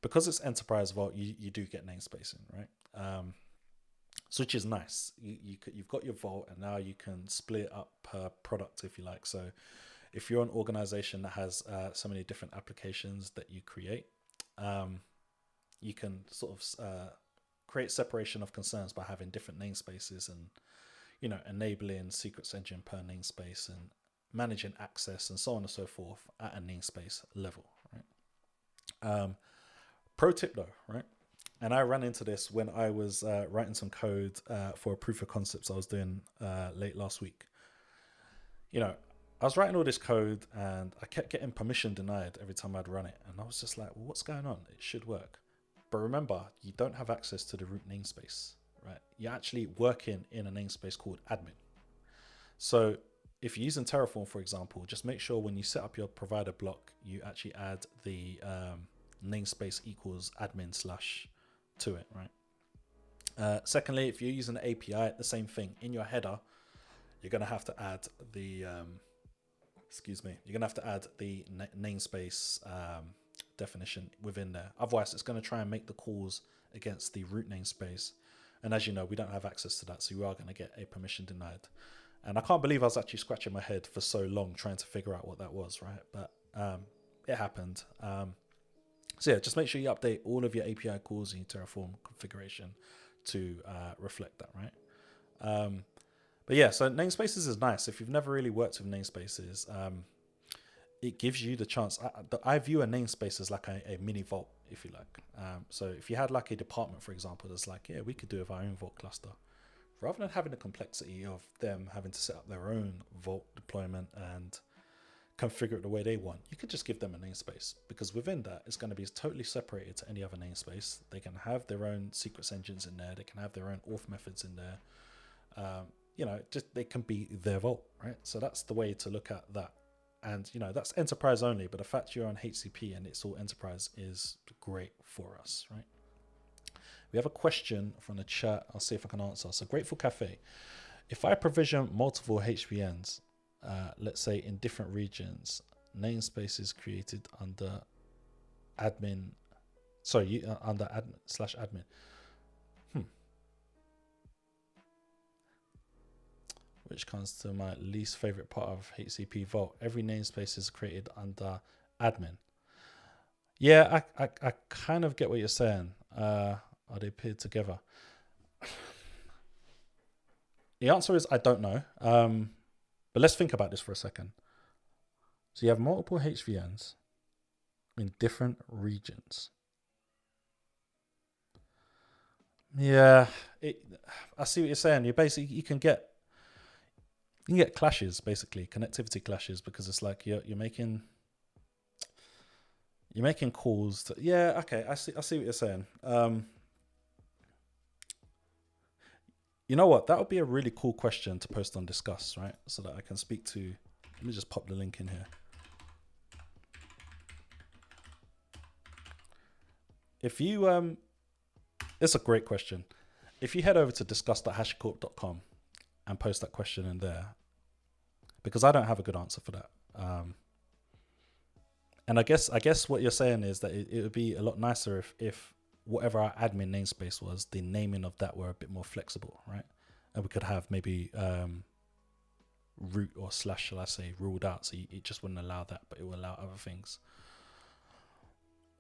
because it's Enterprise Vault, you do get namespacing, right? So which is nice. You've got your vault, and now you can split it up per product if you like. So if you're an organization that has so many different applications that you create, you can sort of create separation of concerns by having different namespaces and, you know, enabling secrets engine per namespace and managing access and so on and so forth at a namespace level, right? Pro tip though, right? And I ran into this when I was writing some code for a proof of concepts I was doing late last week. You know, I was writing all this code and I kept getting permission denied every time I'd run it. And I was just like, well, what's going on? It should work. But remember, you don't have access to the root namespace, right? You're actually working in a namespace called admin. So if you're using Terraform, for example, just make sure when you set up your provider block, you actually add the namespace equals admin / to it, right? Secondly, if you're using an API, the same thing. In your header, you're going to have to add the, you're going to have to add the namespace definition within there. Otherwise, it's going to try and make the calls against the root namespace. And as you know, we don't have access to that, so you are going to get a permission denied. And I can't believe I was actually scratching my head for so long trying to figure out what that was, right? But it happened. So yeah, just make sure you update all of your API calls in your Terraform configuration to reflect that, right? But yeah, so namespaces is nice. If you've never really worked with namespaces, it gives you the chance. I view a namespace as like a mini vault, if you like. So if you had like a department, for example, that's like, yeah, we could do it with our own vault cluster. Rather than having the complexity of them having to set up their own vault deployment and configure it the way they want, you could just give them a namespace, because within that it's going to be totally separated to any other namespace. They can have their own secrets engines in there, they can have their own auth methods in there, you know, just they can be their vault, right? So that's the way to look at that. And you know, that's enterprise only, but the fact you're on HCP and it's all enterprise is great for us, right? We have a question from the chat. I'll see if I can answer. So Grateful Cafe, if I provision multiple HVNs, let's say in different regions, namespaces created under admin, under admin/admin. Which comes to my least favorite part of HCP Vault. Every namespace is created under admin. Yeah, I kind of get what you're saying. Are they paired together? The answer is I don't know. But let's think about this for a second. So you have multiple HVNs. in different regions. Yeah, I see what you're saying. You can get clashes, basically connectivity clashes, because it's like you're making calls to, yeah, okay, I see what you're saying. You know what? That would be a really cool question to post on Discuss, right? So that I can speak to. Let me just pop the link in here. If you it's a great question. If you head over to discuss.hashicorp.com and post that question in there, because I don't have a good answer for that. And I guess what you're saying is that it would be a lot nicer if whatever our admin namespace was, the naming of that were a bit more flexible, right? And we could have maybe root or / shall I say, ruled out, so it just wouldn't allow that, but it will allow other things.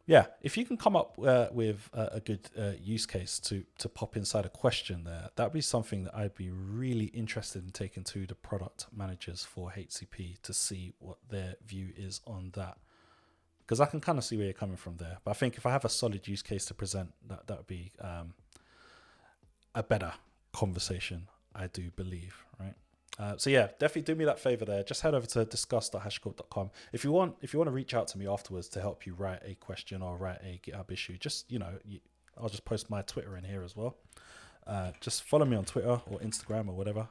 Yeah, if you can come up with a good use case to pop inside a question there, that'd be something that I'd be really interested in taking to the product managers for HCP to see what their view is on that. Because I can kind of see where you're coming from there. But I think if I have a solid use case to present, that would be a better conversation, I do believe, right? So yeah, definitely do me that favor there. Just head over to discuss.hashicorp.com. If you want to reach out to me afterwards to help you write a question or write a GitHub issue, just, I'll just post my Twitter in here as well. Just follow me on Twitter or Instagram or whatever.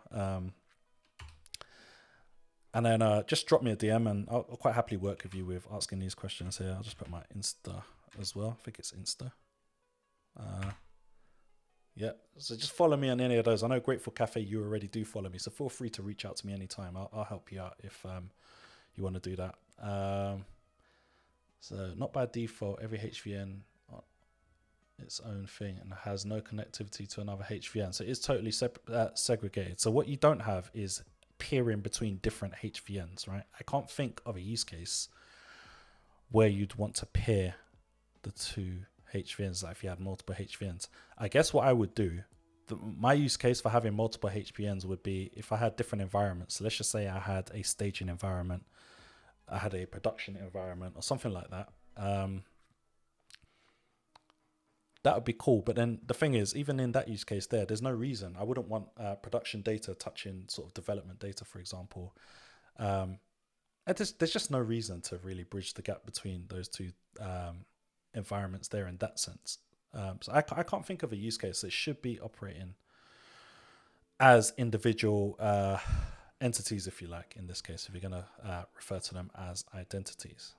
And then just drop me a DM and I'll quite happily work with you with asking these questions here. I'll just put my Insta as well. I think it's Insta. Yeah, so just follow me on any of those. I know Grateful Cafe, you already do follow me, so feel free to reach out to me anytime. I'll help you out if you want to do that. So not by default, every HVN its own thing and has no connectivity to another HVN. So it is totally segregated. So what you don't have is peering between different HVNs, right? I can't think of a use case where you'd want to peer the two HVNs, like if you had multiple HVNs. I guess what I would do, my use case for having multiple HVNs would be if I had different environments. So let's just say I had a staging environment, I had a production environment or something like that. That would be cool. But then the thing is, even in that use case there's no reason. I wouldn't want production data touching sort of development data, for example. There's just no reason to really bridge the gap between those two environments there in that sense. So I can't think of a use case that should be operating as individual entities, if you like, in this case, if you're going to refer to them as identities.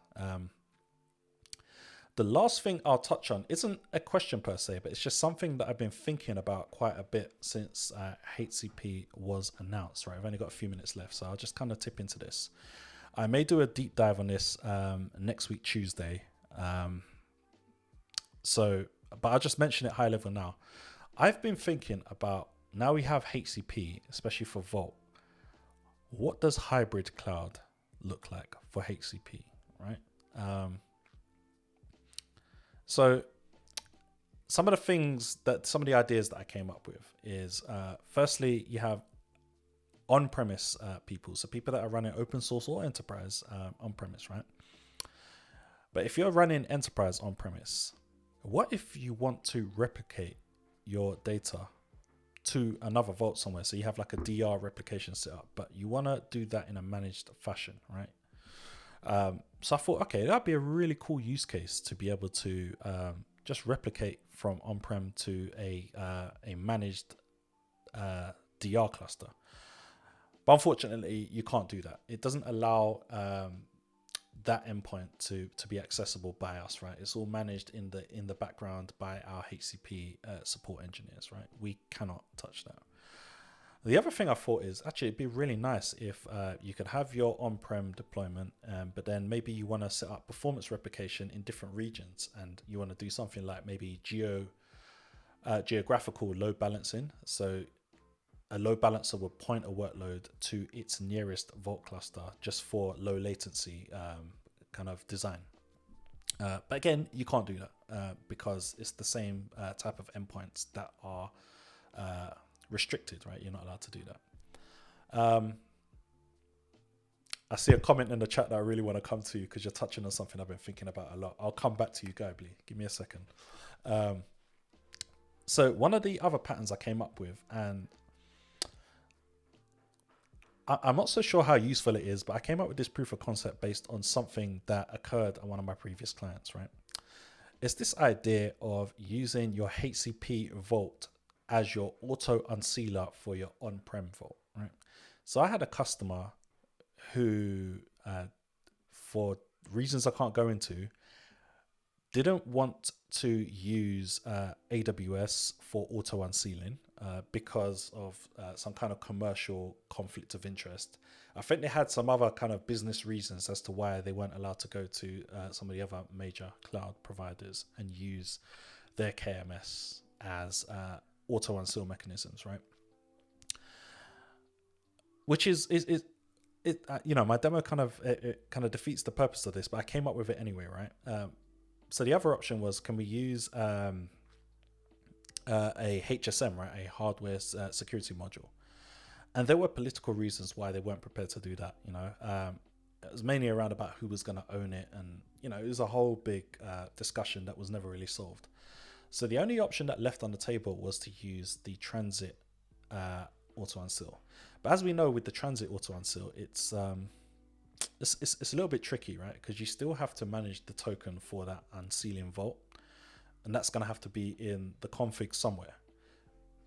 The last thing I'll touch on isn't a question per se, but it's just something that I've been thinking about quite a bit since HCP was announced, right? I've only got a few minutes left, so I'll just kind of tip into this. I may do a deep dive on this next week, Tuesday. But I'll just mention it high level now. I've been thinking about, now we have HCP, especially for Vault. What does hybrid cloud look like for HCP, right? So some of the ideas that I came up with is, firstly, you have on-premise people. So people that are running open source or enterprise on-premise, right? But if you're running enterprise on-premise, what if you want to replicate your data to another Vault somewhere? So you have like a DR replication set up, but you want to do that in a managed fashion, right? So I thought, okay, that'd be a really cool use case to be able to just replicate from on-prem to a managed DR cluster. But unfortunately, you can't do that. It doesn't allow that endpoint to be accessible by us, right? It's all managed in the background by our HCP support engineers, right? We cannot touch that. The other thing I thought is actually it'd be really nice if you could have your on-prem deployment, but then maybe you want to set up performance replication in different regions, and you want to do something like maybe geographical load balancing. So a load balancer would point a workload to its nearest Vault cluster just for low latency kind of design. But again, you can't do that because it's the same type of endpoints that are restricted, right? You're not allowed to do that. I see a comment in the chat that I really want to come to because you're touching on something I've been thinking about a lot. I'll come back to you, Guybly. Give me a second. So one of the other patterns I came up with, and I'm not so sure how useful it is, but I came up with this proof of concept based on something that occurred on one of my previous clients, right? It's this idea of using your HCP Vault as your auto unsealer for your on-prem vault, right? So I had a customer who, for reasons I can't go into, didn't want to use AWS for auto unsealing because of some kind of commercial conflict of interest. I think they had some other kind of business reasons as to why they weren't allowed to go to some of the other major cloud providers and use their KMS as auto unseal mechanisms, right? Which is my demo kind of defeats the purpose of this, but I came up with it anyway, right? So the other option was, can we use a HSM, right, a hardware security module? And there were political reasons why they weren't prepared to do that. It was mainly around about who was going to own it, and it was a whole big discussion that was never really solved. So the only option that left on the table was to use the transit auto unseal. But as we know, with the transit auto unseal, it's a little bit tricky, right? Because you still have to manage the token for that unsealing vault, and that's going to have to be in the config somewhere.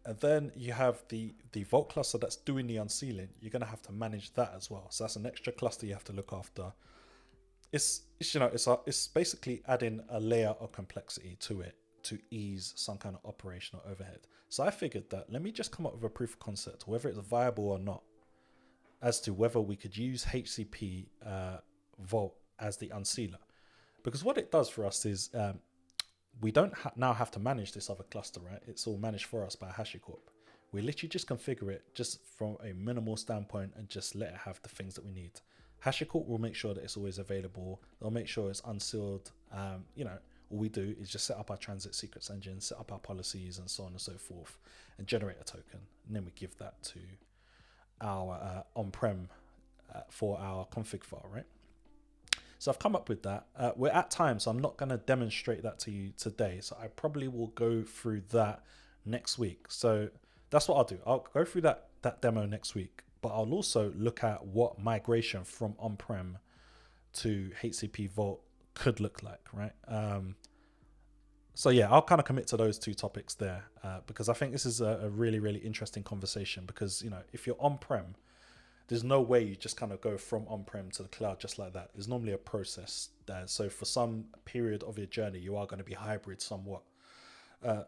And then you have the vault cluster that's doing the unsealing. You're going to have to manage that as well. So that's an extra cluster you have to look after. It's basically adding a layer of complexity to it to ease some kind of operational overhead. So I figured that let me just come up with a proof of concept, whether it's viable or not, as to whether we could use HCP Vault as the unsealer. Because what it does for us is we don't now have to manage this other cluster, right? It's all managed for us by HashiCorp. We literally just configure it just from a minimal standpoint and just let it have the things that we need. HashiCorp will make sure that it's always available. They'll make sure it's unsealed. All we do is just set up our transit secrets engine, set up our policies and so on and so forth, and generate a token. And then we give that to our on-prem for our config file, right? So I've come up with that. We're at time, so I'm not going to demonstrate that to you today. So I probably will go through that next week. So that's what I'll do. I'll go through that demo next week, but I'll also look at what migration from on-prem to HCP Vault could look like, right? So yeah, I'll kind of commit to those two topics there because I think this is a really, really interesting conversation because, if you're on-prem, there's no way you just kind of go from on-prem to the cloud just like that. There's normally a process there. So for some period of your journey, you are going to be hybrid somewhat.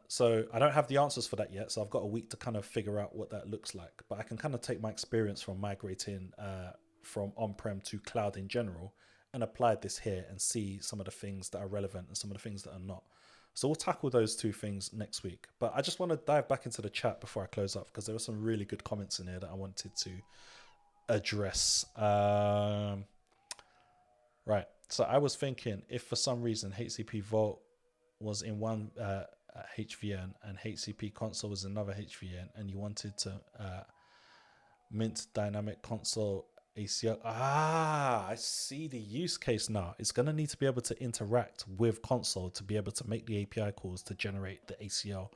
So I don't have the answers for that yet. So I've got a week to kind of figure out what that looks like. But I can kind of take my experience from migrating from on-prem to cloud in general and apply this here and see some of the things that are relevant and some of the things that are not. So we'll tackle those two things next week. But I just want to dive back into the chat before I close up because there were some really good comments in here that I wanted to address. Right. So I was thinking if for some reason HCP Vault was in one HVN and HCP console was another HVN and you wanted to mint dynamic console ACL. I see the use case now. It's going to need to be able to interact with console to be able to make the API calls to generate the ACL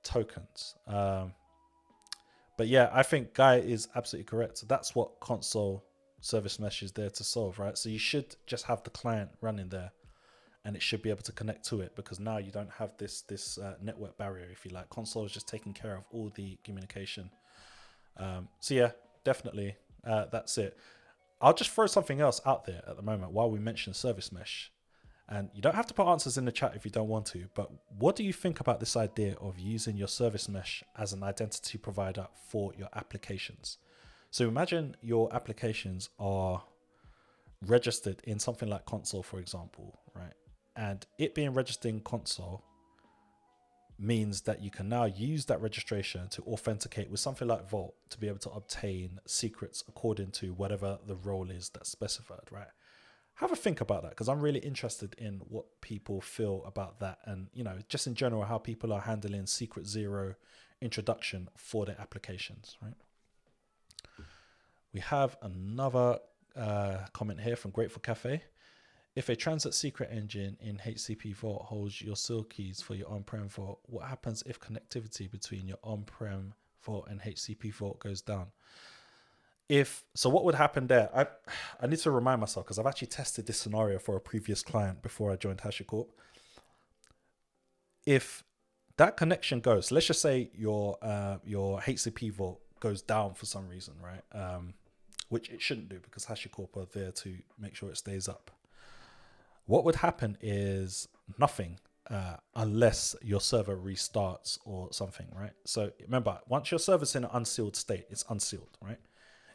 tokens. But yeah, I think Guy is absolutely correct. So that's what console service mesh is there to solve, right? So you should just have the client running there and it should be able to connect to it because now you don't have this network barrier, if you like. Console is just taking care of all the communication. So yeah, definitely. That's it. I'll just throw something else out there at the moment while we mention service mesh. And you don't have to put answers in the chat if you don't want to, but what do you think about this idea of using your service mesh as an identity provider for your applications? So imagine your applications are registered in something like console, for example, right? And it being registered in console means that you can now use that registration to authenticate with something like Vault to be able to obtain secrets according to whatever the role is that's specified, right? Have a think about that because I'm really interested in what people feel about that and, just in general, how people are handling secret zero introduction for their applications, right? We have another comment here from Grateful Cafe. If a transit secret engine in HCP Vault holds your seal keys for your on-prem vault, what happens if connectivity between your on-prem vault and HCP Vault goes down? So what would happen there? I need to remind myself, because I've actually tested this scenario for a previous client before I joined HashiCorp. If that connection goes, let's just say your HCP Vault goes down for some reason, right? Which it shouldn't do, because HashiCorp are there to make sure it stays up. What would happen is nothing, unless your server restarts or something, right? So remember, once your server's in an unsealed state, it's unsealed, right?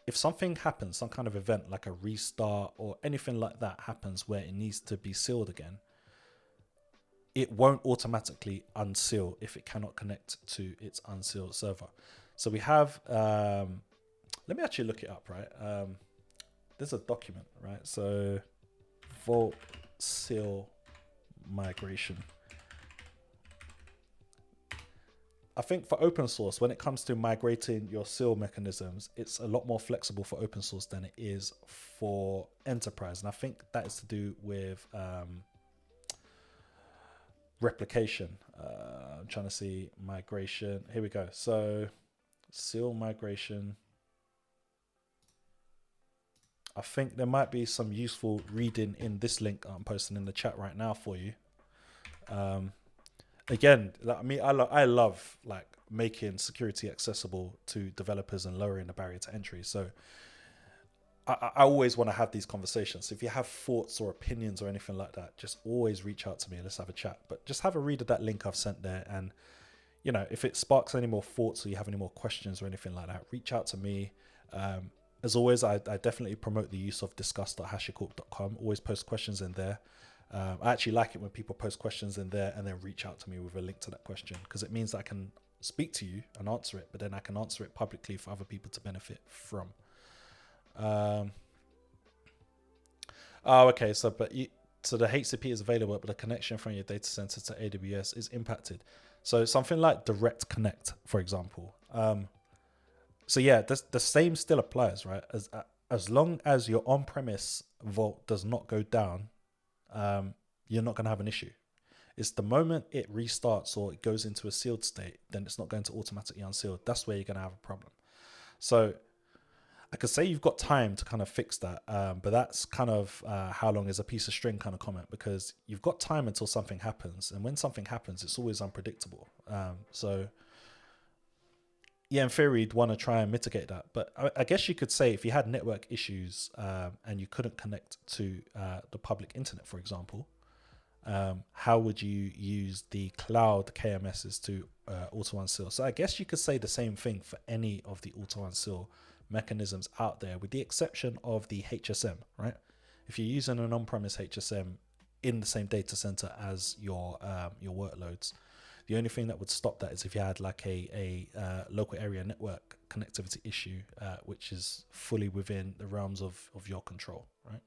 If something happens, some kind of event like a restart or anything like that happens where it needs to be sealed again, it won't automatically unseal if it cannot connect to its unsealed server. So we have, let me actually look it up, right? There's a document, right? So Vault seal migration. I think for open source, when it comes to migrating your seal mechanisms, it's a lot more flexible for open source than it is for enterprise. And I think that is to do with replication. I'm trying to see migration. Here we go. So seal migration. I think there might be some useful reading in this link I'm posting in the chat right now for you. Again, I mean, I love like making security accessible to developers and lowering the barrier to entry. So I always want to have these conversations. If you have thoughts or opinions or anything like that, just always reach out to me and let's have a chat. But just have a read of that link I've sent there. And, you know, if it sparks any more thoughts or you have any more questions or anything like that, reach out to me. As always, I definitely promote the use of discuss.hashicorp.com. Always post questions in there. I actually like it when people post questions in there and then reach out to me with a link to that question, because it means I can speak to you and answer it, but then I can answer it publicly for other people to benefit from. Okay. So the HCP is available, but the connection from your data center to AWS is impacted. So something like direct connect, for example. So yeah, the same still applies, right? As long as your on-premise vault does not go down, you're not going to have an issue. It's the moment it restarts or it goes into a sealed state, then it's not going to automatically unseal. That's where you're going to have a problem. So I could say you've got time to kind of fix that, but that's kind of how long is a piece of string kind of comment, because you've got time until something happens. And when something happens, it's always unpredictable. So yeah, in theory, you'd want to try and mitigate that. But I guess you could say if you had network issues and you couldn't connect to the public internet, for example, how would you use the cloud KMSs to auto-unseal? So I guess you could say the same thing for any of the auto-unseal mechanisms out there, with the exception of the HSM, right? If you're using an on-premise HSM in the same data center as your workloads, the only thing that would stop that is if you had like a local area network connectivity issue, which is fully within the realms of your control, right?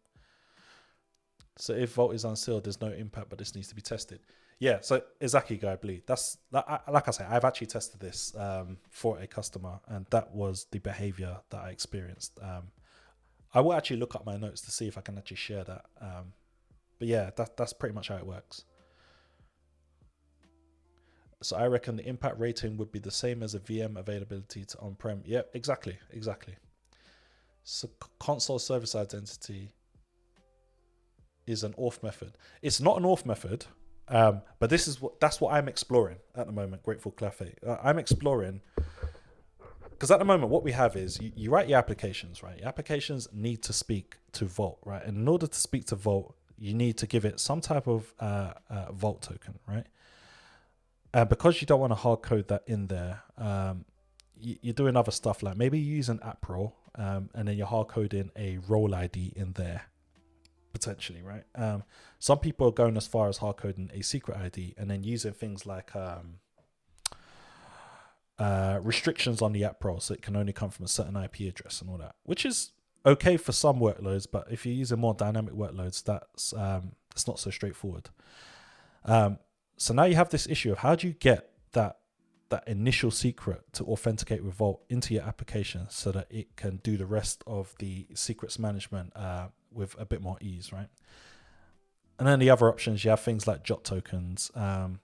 So if Vault is unsealed, there's no impact, but this needs to be tested. Yeah, so exactly, Guy Bleed. Like I say, I've actually tested this for a customer, and that was the behavior that I experienced. I will actually look up my notes to see if I can actually share that. But yeah, that's pretty much how it works. So I reckon the impact rating would be the same as a VM availability to on-prem. Yeah, exactly. So console service identity is an auth method. It's not an auth method, but that's what I'm exploring at the moment. Grateful Cafe. I'm exploring, because at the moment what we have is you write your applications, right? Your applications need to speak to Vault, right? And in order to speak to Vault, you need to give it some type of Vault token, right? And because you don't want to hard code that in there, you're doing other stuff like maybe you use an app role, and then you're hard coding a role ID in there, potentially, right? Some people are going as far as hard coding a secret ID and then using things like restrictions on the app role, so it can only come from a certain IP address and all that, which is okay for some workloads, but if you're using more dynamic workloads, that's it's not so straightforward. So now you have this issue of how do you get that that initial secret to authenticate with Vault into your application so that it can do the rest of the secrets management with a bit more ease, right? And then the other options, you have things like JOT tokens. But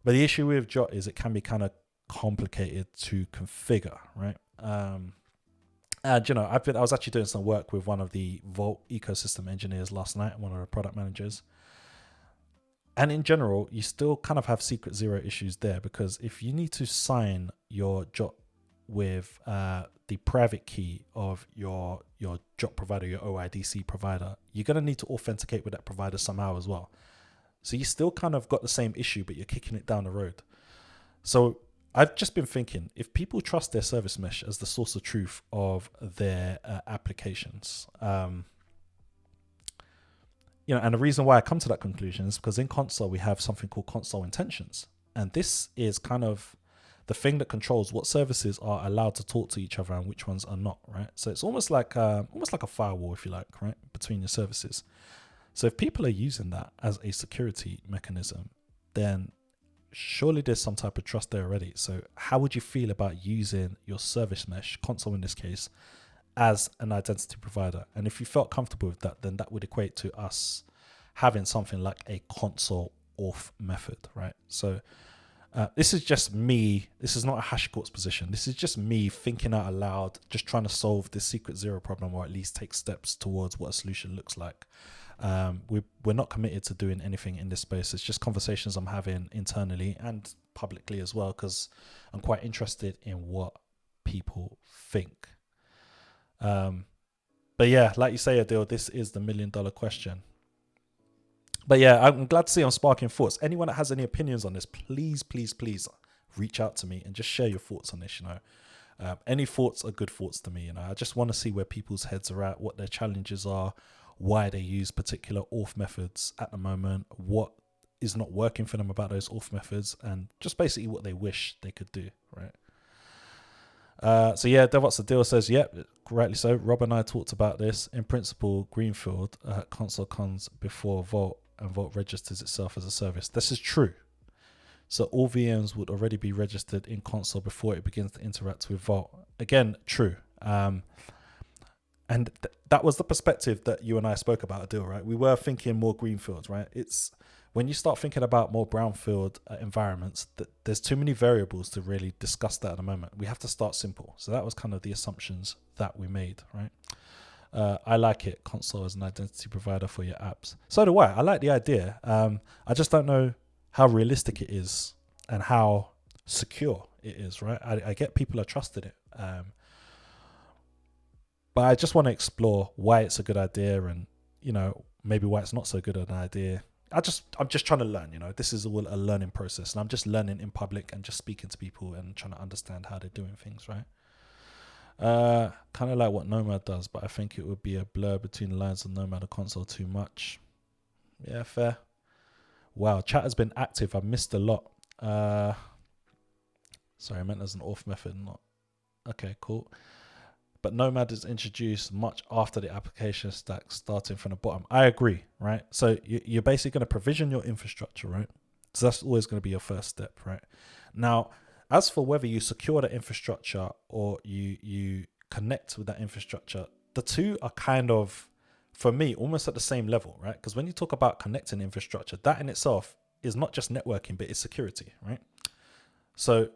the issue with JOT is it can be kind of complicated to configure, right? And you know, I was actually doing some work with one of the Vault ecosystem engineers last night, one of the product managers. And in general, you still kind of have secret zero issues there, because if you need to sign your JOT with the private key of your JOT provider, your OIDC provider, you're going to need to authenticate with that provider somehow as well. So you still kind of got the same issue, but you're kicking it down the road. So I've just been thinking, if people trust their service mesh as the source of truth of their applications, you know, and the reason why I come to that conclusion is because in console, we have something called console intentions. And this is kind of the thing that controls what services are allowed to talk to each other and which ones are not, right? So it's almost like a firewall, if you like, right, between your services. So if people are using that as a security mechanism, then surely there's some type of trust there already. So how would you feel about using your service mesh, console in this case, as an identity provider? And if you felt comfortable with that, then that would equate to us having something like a console auth method, right? So this is just me. This is not a HashiCorp's position. This is just me thinking out aloud, just trying to solve this secret zero problem, or at least take steps towards what a solution looks like. We're not committed to doing anything in this space. It's just conversations I'm having internally and publicly as well, because I'm quite interested in what people think. But yeah, like you say, Adil, this is the $1 million question. But yeah, I'm glad to see I'm sparking thoughts. Anyone that has any opinions on this, please reach out to me and just share your thoughts on this. You know, any thoughts are good thoughts to me. You know, I just want to see where people's heads are at, what their challenges are, why they use particular auth methods at the moment, what is not working for them about those auth methods, and just basically what they wish they could do, right? So yeah, DevOps Adil says, yep, rightly so. Rob and I talked about this. In principle, Greenfield console comes before Vault, and Vault registers itself as a service. This is true. So all VMs would already be registered in console before it begins to interact with Vault. Again, true. And that was the perspective that you and I spoke about, Adil, right? We were thinking more Greenfield, right? It's when you start thinking about more brownfield environments, there's too many variables to really discuss that at the moment. We have to start simple. So that was kind of the assumptions that we made, right? I like it, console as an identity provider for your apps. So do I. I like the idea. I just don't know how realistic it is and how secure it is, right? I get people are trusted it. But I just want to explore why it's a good idea, and, you know, maybe why it's not so good an idea. I'm just trying to learn, you know. This is all a learning process, and I'm just learning in public and just speaking to people and trying to understand how they're doing things, right? Kind of like what Nomad does, but I think it would be a blur between the lines of Nomad and console too much. Yeah, fair. Wow, chat has been active. I've missed a lot. Sorry, I meant as an auth method, not. Okay, cool. But Nomad is introduced much after the application stack, starting from the bottom. I agree, right? So you're basically going to provision your infrastructure, right? So that's always going to be your first step, right? Now, as for whether you secure the infrastructure or you connect with that infrastructure, the two are kind of, for me, almost at the same level, right? Because when you talk about connecting infrastructure, that in itself is not just networking, but it's security, right? So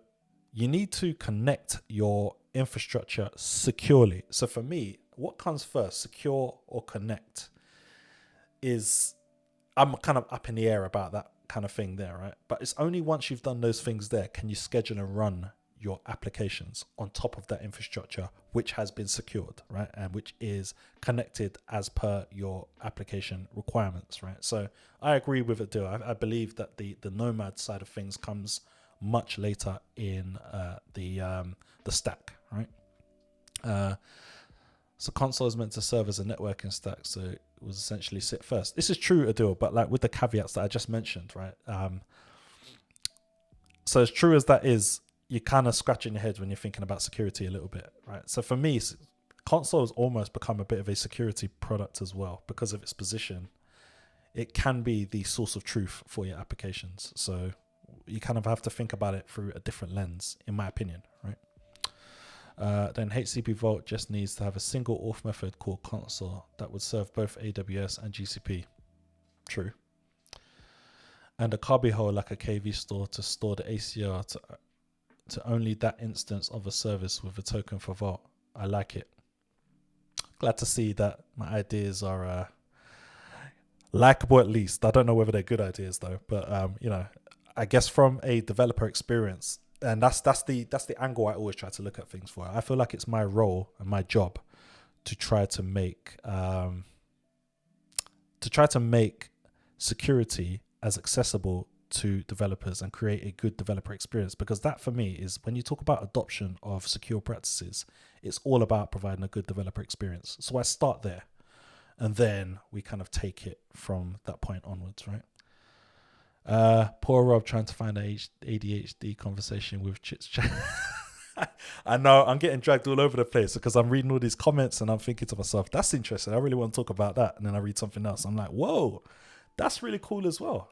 you need to connect your infrastructure securely. So for me, what comes first, secure or connect, is I'm kind of up in the air about that kind of thing there, right? But it's only once you've done those things there can you schedule and run your applications on top of that infrastructure, which has been secured, right? And which is connected as per your application requirements, right? So I agree with it, too. I believe that the Nomad side of things comes much later in the stack, right? So console is meant to serve as a networking stack, so it was essentially sit first. This is true, Adil, but like with the caveats that I just mentioned, right? So as true as that is, you're kind of scratching your head when you're thinking about security a little bit, right? So for me, console has almost become a bit of a security product as well because of its position. It can be the source of truth for your applications. So you kind of have to think about it through a different lens, in my opinion, right? Then HCP Vault just needs to have a single auth method called console that would serve both AWS and GCP. True. And a cubbyhole like a KV store to store the ACR to only that instance of a service with a token for Vault. I like it. Glad to see that my ideas are likable at least. I don't know whether they're good ideas though, but I guess from a developer experience, and that's the angle I always try to look at things for. I feel like it's my role and my job to try to make security as accessible to developers and create a good developer experience, because that for me is, when you talk about adoption of secure practices, it's all about providing a good developer experience. So I start there, and then we kind of take it from that point onwards, right? Poor Rob trying to find a ADHD conversation with Chits Chat. I know I'm getting dragged all over the place because I'm reading all these comments and I'm thinking to myself, that's interesting, I really want to talk about that. And then I read something else, I'm like, whoa, that's really cool as well.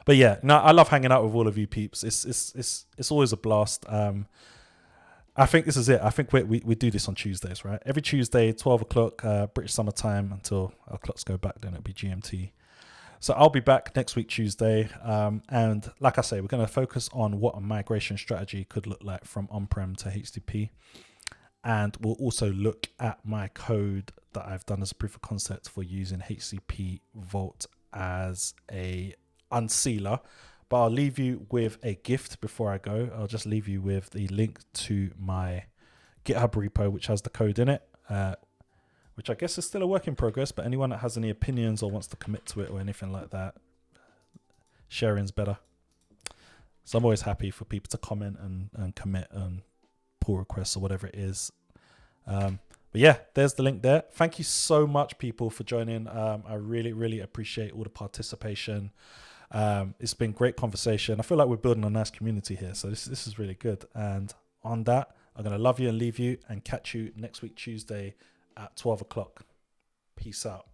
But yeah, no, I love hanging out with all of you peeps. It's always a blast. I think this is it. I think we do this on Tuesdays, right? Every Tuesday, 12 o'clock British summer time, until our clocks go back, then it'll be GMT. So I'll be back next week, Tuesday. And like I say, we're going to focus on what a migration strategy could look like from on-prem to HCP. And we'll also look at my code that I've done as a proof of concept for using HCP Vault as a unsealer. But I'll leave you with a gift before I go. I'll just leave you with the link to my GitHub repo, which has the code in it, which I guess is still a work in progress. But anyone that has any opinions or wants to commit to it or anything like that, sharing's better. So I'm always happy for people to comment and commit and pull requests or whatever it is. But yeah, there's the link there. Thank you so much, people, for joining. I really, really appreciate all the participation. It's been great conversation. I feel like we're building a nice community here, so this is really good. And on that, I'm going to love you and leave you, and catch you next week, Tuesday at 12 o'clock. Peace out.